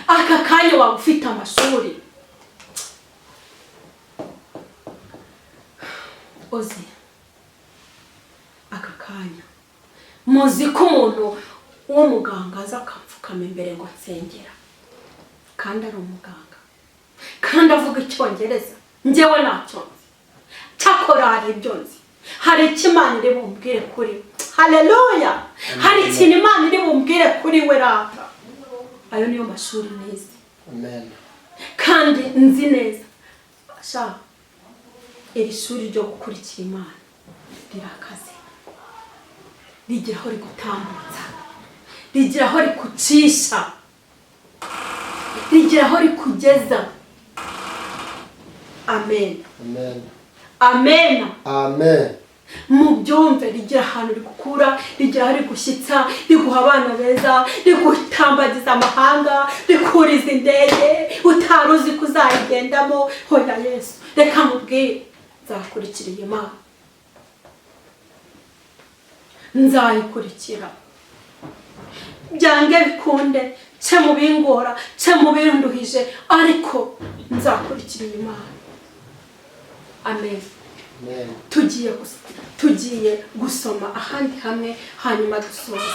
Speaker 2: aka kanya waba ufite amashuri ozi aka kanya muzi ko umuntu w'umuganga aza akamfukama imbere ngo nsengera kandi ari umuganga kandi avuga icyongereza njyewe ntacyo nzi cyakora hari ibyo nzi hari icyo Imana iri bumbwire kuri we haleluya hari ikintu Imana iri bumbwire kuri we rata ayo niyo mashuri nize
Speaker 1: amen
Speaker 2: kandi nzi neza sha iri shuri ryo gukurikira Imana rirakaze rigira aho rigutambutsa rigira aho rikucisha rigira aho rikugeza amen
Speaker 1: amen
Speaker 2: amen
Speaker 1: amen
Speaker 2: mu byumve rigira ahantu rigukura rigira aho rigushyitsa riguha abana beza rigutambagiza amahanga rikuriza indege utari uzi ko uzayigendamo hoya Yesu reka mubwire nzakurikira iyi Mana nzayikurikira byange bikunde cye mu bingora cye mu binduhije ariko nzakurikira iyi Mana amen tugiye gusoma ahandi hamwe hanyuma dusoze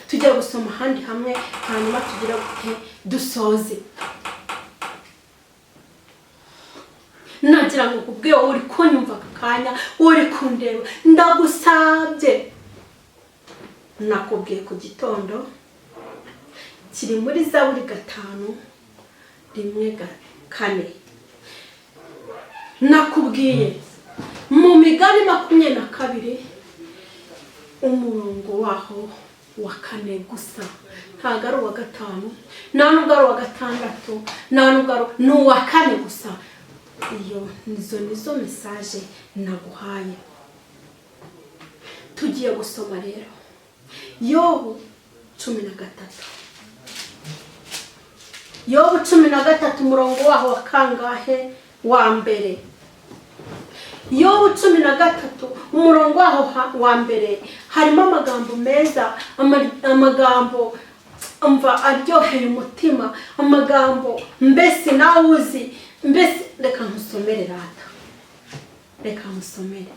Speaker 2: tugiye gusoma ahandi hamwe hanyuma tugira gute dusoze nagira ngo kubwe uri kunyumva akanya uri kundeba ndagusabye nakubwiye ku gitondo kiri muri Zaburi 5:4 nakubwiye mu Migani 22 umurongo waho wa 4 gusa ntago ari uwa 5 nta nubwo ari uwa 6 nta nubwo ari n'uwa 4 gusa iyo nizo message naguhaye tugiye gusoma rero Yobu 13 Yobu 13 umurongo waho wa kangahe wa mbere Yobu 13 umurongo waho wa mbere harimo amagambo meza amagambo umva aryoheye umutima amagambo mbese nawe uzi mbese reka nkusomere rata reka nkusomere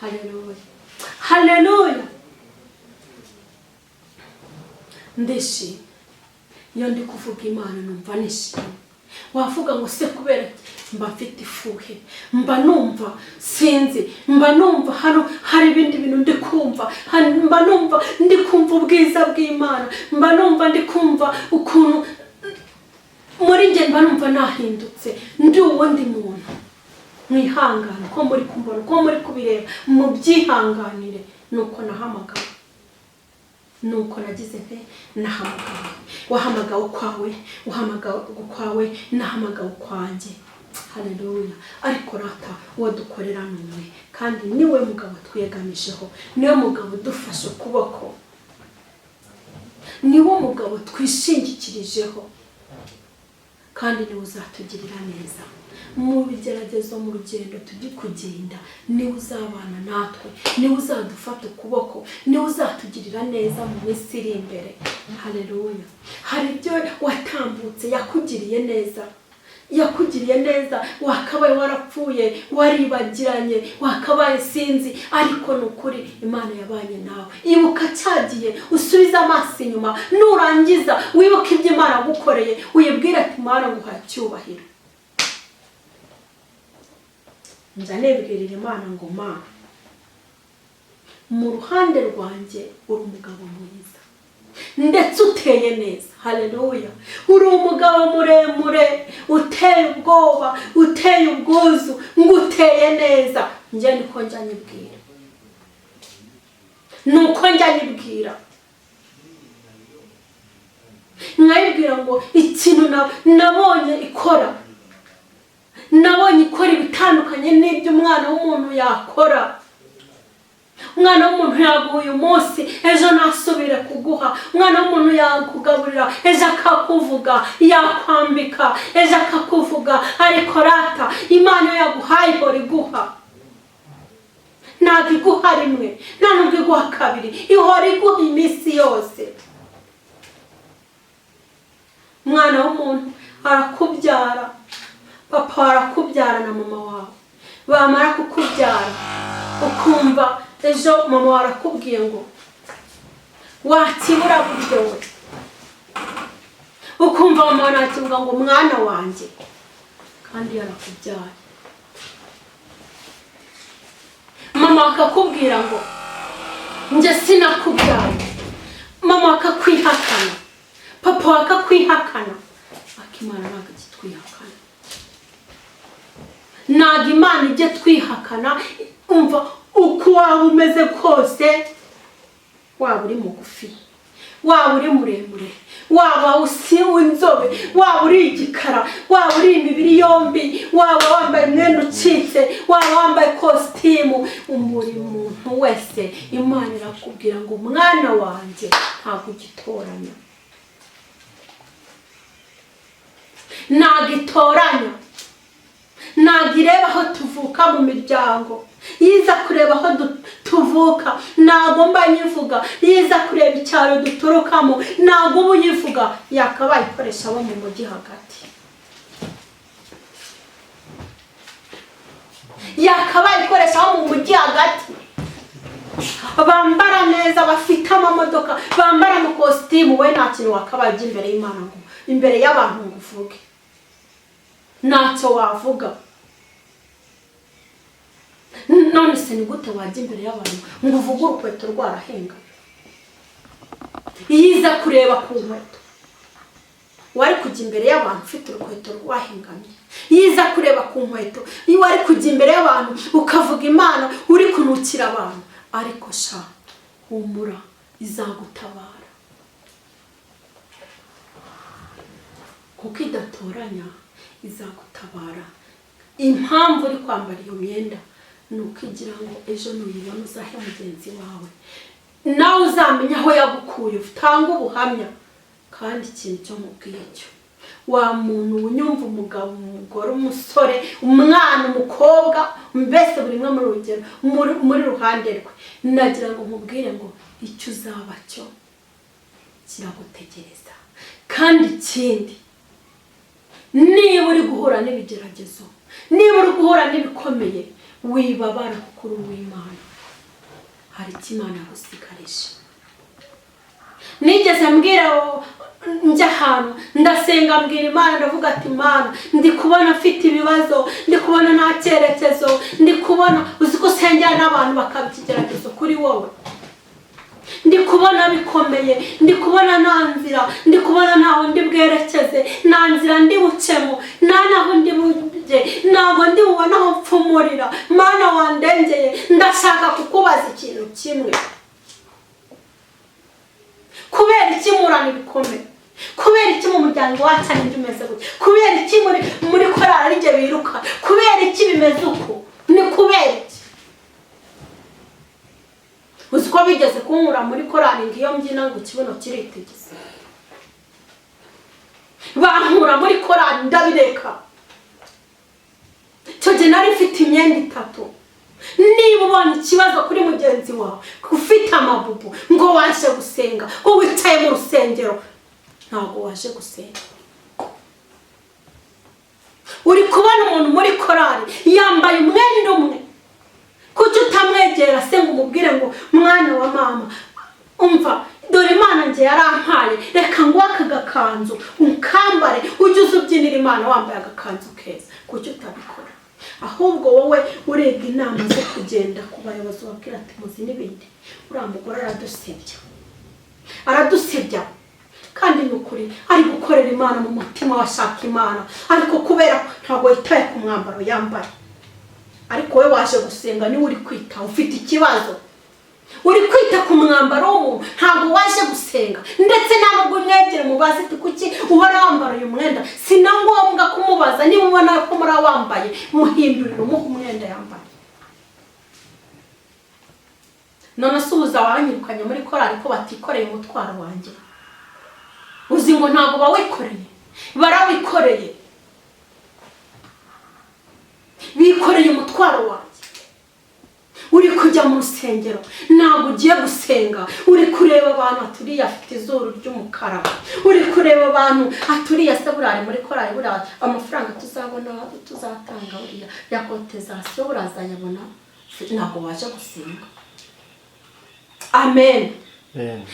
Speaker 2: haleluya haleluya ndishimye iyo ndi kuvuga Imana numva nishimye wavuga ngo se kubera mba mfite ifuhe mba numva sinzi mba numva hano hari ibindi bintu ndi kumva mba numva ndi kumva ubwiza bw'Imana mba numva ndi kumva ukuntu muri nge mba numva nahindutse ndi uwundi muntu mwihangane ko muri kumbona ko muri kubireba mu byihanganire nuko nahamagawe nuko nagize nte nahamagawe wahamagawe kwawe uhamagawe kwawe nahamagawe kwanjye haleluya ariko rata wadukorera numwe kandi niwe mugabo twiyegamisheho niwe mugabo dufashe ukuboko niwo mugabo twishingikirijeho kandi niwe uzatugirira neza mu bigeragezo mu rugendo tujye kugenda, niwe uzabana natwe, niwe uzadufata ukuboko, niwe uzatugirira neza mu minsi iri imbere. Haleluya. Hari ibyo watambutse yakugiriye neza, yakugiriye neza, wakabaye warapfuye, waribagiranye, wakabaye sinzi, ariko nukuri Imana yabanye nawe. Ibuka cyagiye, usubiza amaso inyuma, nurangiza wibuka ibyo Imana yagukoreye, uyibwira ati Imana nguhaye icyubahiro. Nzanebwirira Imana ngo Mana, mu ruhande rwanjye uri umugabo mwiza ndetse uteye neza. Haleluya. Uri umugabo muremure, uteye ubwoba, uteye ubwuzu, ngo uteye neza. Njye niko njya nyibwira, nuko njya nyibwira, nkayibwira ngo ikintu nabonye ikora, nabonye ikora ibitandukanye n'ibyo umwana w'umuntu yakora. Umwana w'umuntu yaguha uyu munsi, ejo nasubire kuguha. Umwana w'umuntu yakugaburira, ejo akakuvuga, yakwambika, ejo akakuvuga. Ariko rata Imana iyo yaguhaye ihora iguha, ntabwo iguha rimwe, nta nubwo iguha kabiri, ihora iguha iminsi yose. Umwana w'umuntu arakubyara, papa arakubyara na mama wawe, bamara kukubyara ukumva ejo mama warakubwiye ngo wakibura buryo we, ukumva mama nakivuga ngo mwana wanjye, kandi yarakubyaye. Mama akakubwira ngo njye sinakubyaye, mama akakwihakana, papa akakwihakana, akimana ntabwo kitwihakana. Ntabwo Imana ijye twihakana. Umva uko waba umeze kose, waba uri mugufi, waba uri muremure, waba usi inzobe, waba uri igikara, waba uri imibiri yombi, waba wambaye umwenda ucitse, waba wambaye kositimu, buri muntu wese Imana irakubwira ngo mwana wanjye ntabwo ugitoranya, ntabwo itoranya. Ntabwo ireba aho tuvuka mu miryango, yiza kureba aho tuvuka. Ntabwo mba nyivuga, yiza kureba icyaro duturukamo, ntabwo uba uyivuga. Yakabaye ikoresha abo mu mujyi hagati, yakabaye ikoresha abo mu mujyi hagati, bambara neza, bafite amamodoka, bambara amakositimu. We nta kintu wakabaye ujya imbere y'Imana ngo imbere y'abantu ngo uvuge, ntacyo wavuga. None se ni gute wajya imbere y'abantu ngo uvuge urukweto rwarahenga? Yiza kureba ku nkweto, wari kujya imbere y'abantu ufite urukweto rwahengamye. Yiza kureba ku nkweto, wari kujya imbere y'abantu ukavuga Imana uri kunukira abantu. Ariko sha humura, izagutabara kuko idatoranya, izagutabara. Impamvu uri kwambara iyo myenda ni ukigira ngo ejo nuyibona uzahe mugenzi wawe, nawe uzamenya aho yagukuye, utanga ubuhamya. Kandi ikintu cyo mubwiye cyo, wa muntu unyumva, umugabo, umugore, umusore, umwana, umukobwa, mbese buri mwe muri urugero muri ruhande rwe, nagira ngo mubwire ngo icyo uzaba cyo kiragutegereza. Kandi ikindi, niba uri guhura n'ibigeragezo, niba uri guhura n'ibikomeye, wibabara kuko uri uw'Imana. Hari icyo Imana yagusigarije. Nigeze mbwira njya ahantu ndasenga, mbwira Imana, ndavuga ati Imana, ndi kubona afite ibibazo, ndi kubona nta cyerekezo, ndi kubona uzi ko usengera n'abantu bakabikigeragezo kuri wowe. Ndi kubona bikomeye, ndi kubona nta nzira, ndi kubona ntaho ndi bwerekeze, nta nzira ndi bucemo, nta naho ndi bujye, ntabwo ndi bubona aho mpfumurira. Mana wandengeye, ndashaka kukubaza ikintu kimwe. Kubera iki murana ibikomeye? Kubera iki mu muryango wacu ari umeze gutya? Kubera iki muri korali rye biruka? Kubera iki bimeze uko? Ni kubera iki? Uzi ko ko bigeze kunkura muri korari ngiyo mbyina ngo ikibuno kiritegeze, bankura muri korari ndabireka. Cyo gihe nari mfite imyenda 3. Niba ubonye ikibazo kuri mugenzi wawe ufite amabubu ngo waje gusenga, ngo wicaye mu rusengero, ntabwo waje gusenga. Uri kubona umuntu muri korari yambaye umwenda umwe, kuki utamwegera se ngo umubwire ngo mwana wa mama umva dore Imana nge yarampaye, reka ngo aka gakanzu ukambare ujye uzubyinira Imana wambaye agakanzu keza? Kuki utabikora? Ahubwo wowe urega inama zo kugenda ku bayobozi babwira ati muzi n'ibindi, uriya mugore aradusebya kandi n'ukuri ari gukorera Imana mu mutima washaka Imana, ariko kubera ntabwo yitaye ku mwambaro yambaye. Ariko we waje gusenga ni uri kwita, ufite ikibazo uri kwita ku mwambaro w'umuntu, ntabwo waje gusenga. Ndetse ntabwo mwegere mubaze ati kuki uhora wambara uyu mwenda, si na ngombwa kumubaza. Niba ubona ko muri wambaye muhindurire umuha umwenda yambaye. None subuza wanyirukanye muri korari ko batikoreye umutwaro wanjye. Uzi ngo ntabwo bawikoreye, barawikoreye, bikoreye umutwaro wanjye. Uri kujya mu rusengero ntabwo ugiye gusenga, uri kureba abantu aturiye afite izuru ry'umukara, uri kureba abantu aturiye se burari muri korari burari amafaranga tuzabona tuzatanga buriya ya kotezasiyo burazayabona, ntabwo waje gusenga. Amen.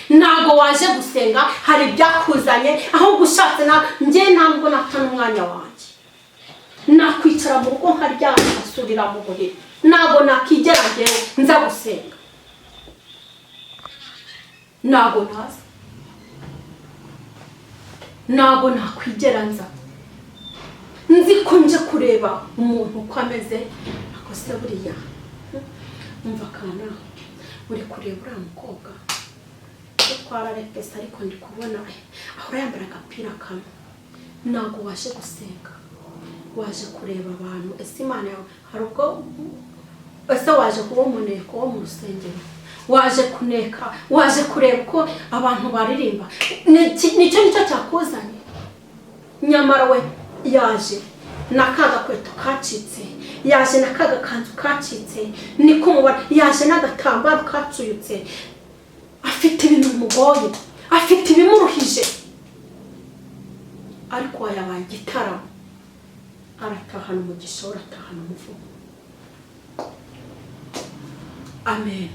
Speaker 2: Ntabwo waje gusenga, hari ibyakuzanye aho gushatse na njye ntabwo natana umwanya wanjye, nakwicara mu rugo nkaryama nkasurira mu buriri, ntabwo nakigera ngewe nza gusenga, ntabwo naza, ntabwo nakwigera nza. Nzi ko nje kureba umuntu uko ameze, ako se buriya umva kana uri kureba uriya mukobwa twararepesa, ariko ndi kubona ahora yambara agapira kamwe. Ntabwo waje gusenga, waje kureba abantu. Ese Imana yawe hari ubwo ese waje kuba umuneko wo mu rusengero, waje kuneka, waje kureba ko abantu baririmba, nicyo cyakuzanye. Nyamara we yaje nakaga kweto kacitse, yaje nakaga kanzu kacitse, niko mubara yaje n'agatambaro kacuyutse, afite ibintu bimugoye, afite ibimuruhije, ariko yabaye igitero. Aratahana umugisha, aratahana umuvumo. Amen.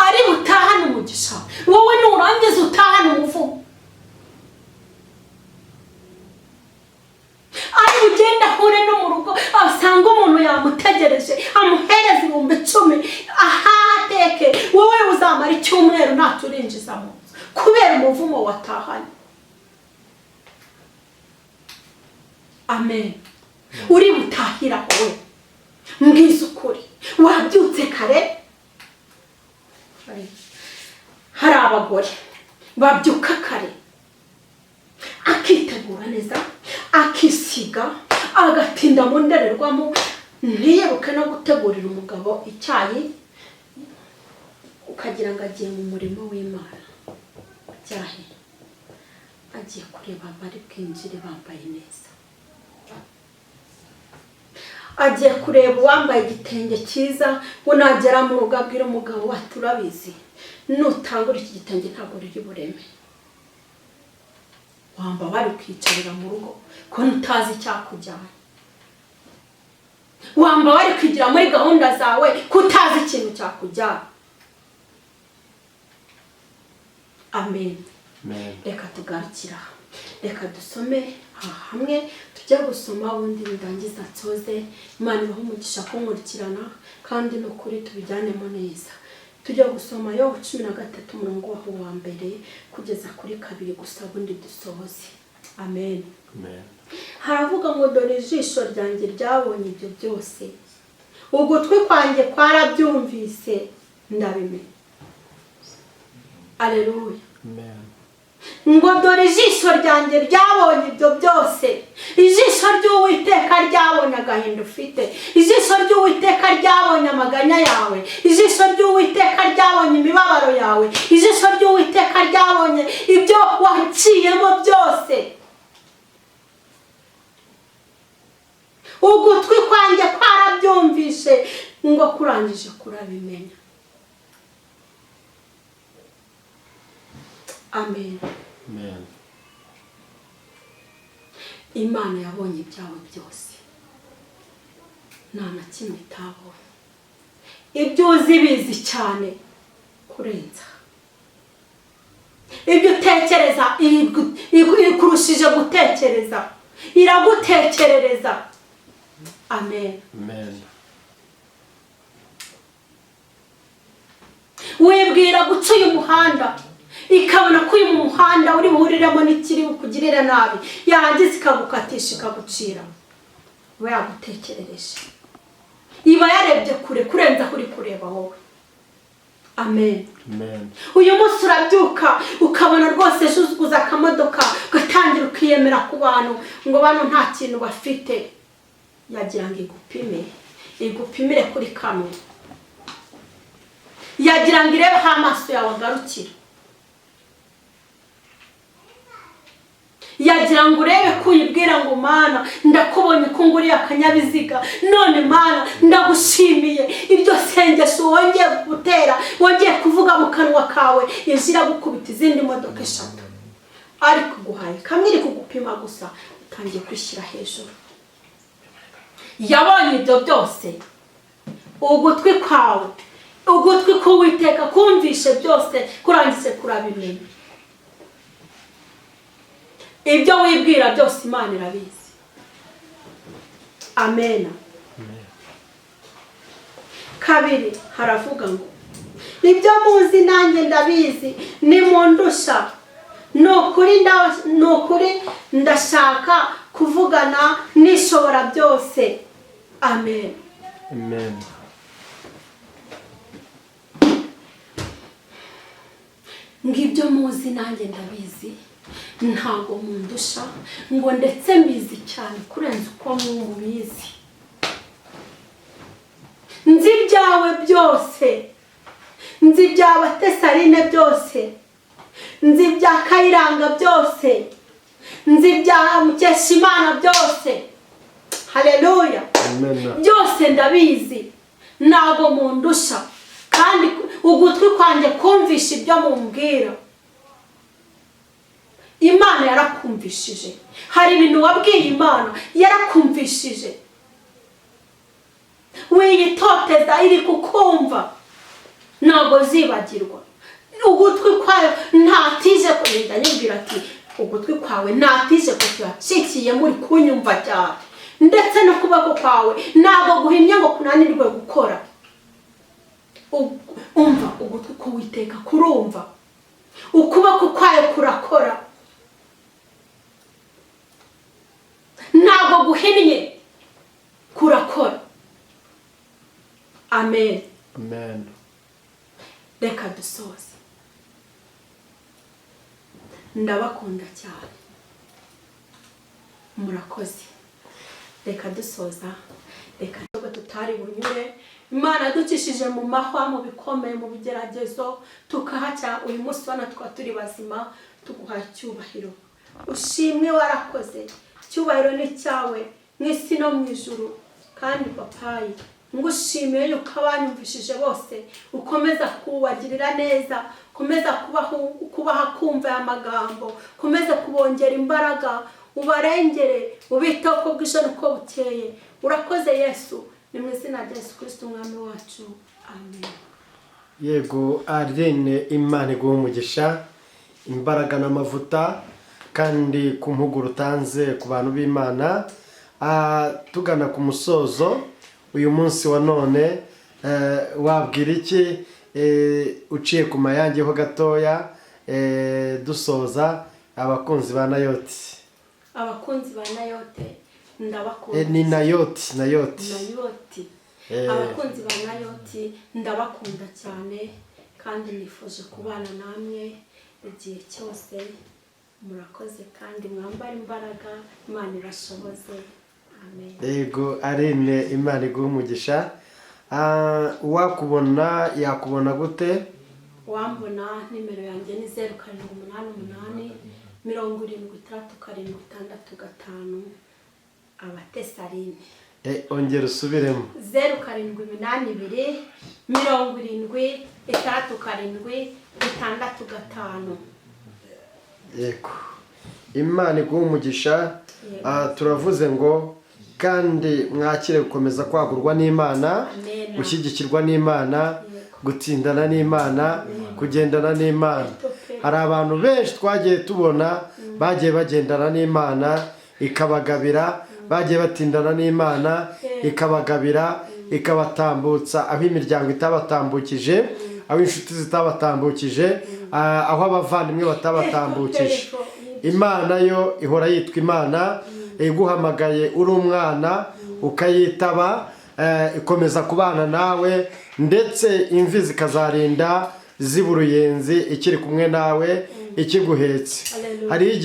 Speaker 2: Ari utahana umugisha, wowe nurangiza utahana umuvumo. Ari ugenda hure no mu rugo asanga umuntu yamutegereje amuhereza 10,000 ahateke, wowe uzamara icyumweru ntaturinjiza mu nzu kubera umuvumo watahanye. Amen. Uri butahira wowe mbwiza ukuri, wabyutse kare. Hari abagore babyuka kare akitegura neza, akisiga, agatinda mu ndererwamo, ntiyebuke no gutegurira umugabo icyayi, ukagira ngo agiye mu murimo w'Imana. Byahe agiye kureba bari bwinjire bambaye neza, agiye kureba uwambaye igitenge cyiza, unagera mu rugo abwira umugabo wa turabizi nutangura iki gitenge ntabwo riri bureme. Wamba bari kwicarira mu rugo ko nutazi icyakujyana, wamba bari kwigira muri gahunda zawe kutazi ikintu cyakujyana. Amen. Reka tugarukira, reka dusome hamwe, tujye gusoma ubundi birangiza nsoze. Imana ibahe umugisha kunkurikirana kandi no kuri tubijyanemo neza. Tujya gusoma Yobu 13 umurongo waho wa mbere kugeza kuri 2 gusa ubundi dusohoze. Amen. Haravuga ngo dore ijisho ryanjye ryabonye ibyo byose, ugutwi kwanjye kwarabyumvise ndabimenya. Alleluia. Amen. ngo dore ijisho ryanjye ryabonye ibyo byose. Ijisho ry'Uwiteka ryabonye agahinda ufite. Ijisho ry'Uwiteka ryabonye amaganya yawe. Ijisho ry'Uwiteka ryabonye imibabaro yawe. Ijisho ry'Uwiteka ryabonye ibyo waciyemo byose. Ugutwi kwanjye kwarabyumvishe ngo kurangije kurabimenya. Amen.
Speaker 1: Amen.
Speaker 2: Imana yabonye ibyawe byose, nta na kimwe itabonye. Ibyo uzi bizi cyane kurenza. Ibyo utekereza ikurushije gutekereza, iragutekerereza. Amen.
Speaker 1: Amen.
Speaker 2: Wibwira guca uyu muhanda, ikabona ko uyu muhanda uri buhuriremo n'ikiri bukugirira nabi, yarangiza ikagukatisha ikagucira. We yagutekerereje, iba yarebye kure kurenza aho uri kureba wowe. Amen.
Speaker 1: Amen.
Speaker 2: Uyu munsi urabyuka ukabona rwose uzuguza akamodoka, ugatangira ukiyemera ku bantu ngo bano nta kintu bafite. Yagira ngo igupimire kuri kamwe. Yagira ngo irebe aho amaso yawe agarukira. Yagira ngo urebe ko uyibwira ngo Mana ndakubonye ko nguriye akanyabiziga, none Mana ndagushimiye iryo sengesho wongeye gutera, wongeye kuvuga mu kanwa kawe, yezira gukubita izindi modoka 3. Ariko guhaye kamwe iri kugupima gusa, utangiye kwishyira hejuru. Yabonye ibyo byose. Ugutwi kwawe, ugutwi k'Uwiteka kumvishe byose, kurangise kurabimenya. Ibyo wibwira byose Imana irabizi. Amen. Kabiri haravuga ngo ibyo muzi nanjye ndabizi, nimundusha. Nukuri ndashaka kuvugana n'ishobora byose. Amen.
Speaker 1: Amen.
Speaker 2: Ngibyo muzi nanjye ndabizi, ntago mundusha, ngo ndetse mbizi cyane kurenza uko mubizi. Nzi byawe byose, nzi byawe Tesarine byose, nzi bya Kayiranga byose, nzi bya Mukeshimana byose. Haleluya.
Speaker 1: Amen.
Speaker 2: Byose ndabizi, ntago mundusha, kandi ugutwi kwanjye kumvisha ibyo mumbwira. Imana yarakumvishije. Hari ibintu wabwiye Imana yarakumvishije. Wiyitoteza iri kukumva, ntago zibagirwa. Ugutwi kwawe ntatije kugenda nyibwira ati ugutwi kwawe ntatije kuyacikiye muri kunyumva cyane, ndetse no kubako kwawe ntago guhimye ngo kunanirwe gukora. Umva ugutwi k'Uwiteka kurumva, ukuboko kwawe kurakora. Ntago guhinnye kurakora. Amen.
Speaker 1: Amen.
Speaker 2: Reka dusoze. Ndabakunda cyane, murakoze. Reka dusoza, reka tutari bunyure. Imana ducishije mu mahwa, mu bikomeye, mu bigeragezo, tukahaca uyu munsi wana turi bazima, tuguha icyubahiro. Ushimwe, warakoze. Cyubahiro ni cyawe mw'isi no mu ijuru. Kandi papayi ngushimiye yuko abanyumvishije bose ukomeza kubagirira neza, ukomeza kubaha kumva amagambo, ukomeza kubongera imbaraga, ubarengere, ubitaho uko bwije n'uko bukeye. Urakoze Yesu, ni mu izina rya Yesu Kristo umwami wacu. Amen.
Speaker 1: Yego Arine, Imana iguhe umugisha, imbaraga n'amavuta, kandi ku mpuguro utanze ku bantu b'Imana. Tugana ku musozo uyu munsi wa none, wabwira iki uciye ku mayange ho gatoya, dusoza abakunzi ba Nayoti?
Speaker 2: Abakunzi ba Nayoti ndabakunda.
Speaker 1: Ni Nayoti.
Speaker 2: Abakunzi ba Nayoti ndabakunda cyane, kandi nifuje kubana namwe. igihe cyose. Murakoze kandi mwambara imbaraga, Imana irashoboze. Amen.
Speaker 1: Yego Arine, Imana iguhe umugisha. Uwakubona yakubona gute?
Speaker 2: Wambona nimero yanjye ni 0788 76 Abatesaline.
Speaker 1: Ongera usubiremo.
Speaker 2: 0782 76 6
Speaker 1: Yego. Imana iguhe umugisha. Turavuze ngo kandi mwakire gukomeza kwagurwa n'Imana, gushyigikirwa n'Imana, gutsindana n'Imana, kugendana n'Imana. Hari abantu benshi twagiye tubona bagiye bagendana n'Imana ikabagabira, bagiye batindana n'Imana ikabagabira, ikabatambutsa aho imiryango itabatambukije, aho inshuti zitabatambukije, aho abavandimwe batabatambukije. Imana yo ihora yitwa Imana, iguhamagaye uri umwana ukayitaba, ikomeza kubana nawe, ndetse imvi zikazarinda ziburuyenzi ikiri kumwe nawe ikiguhetse. Hari igihe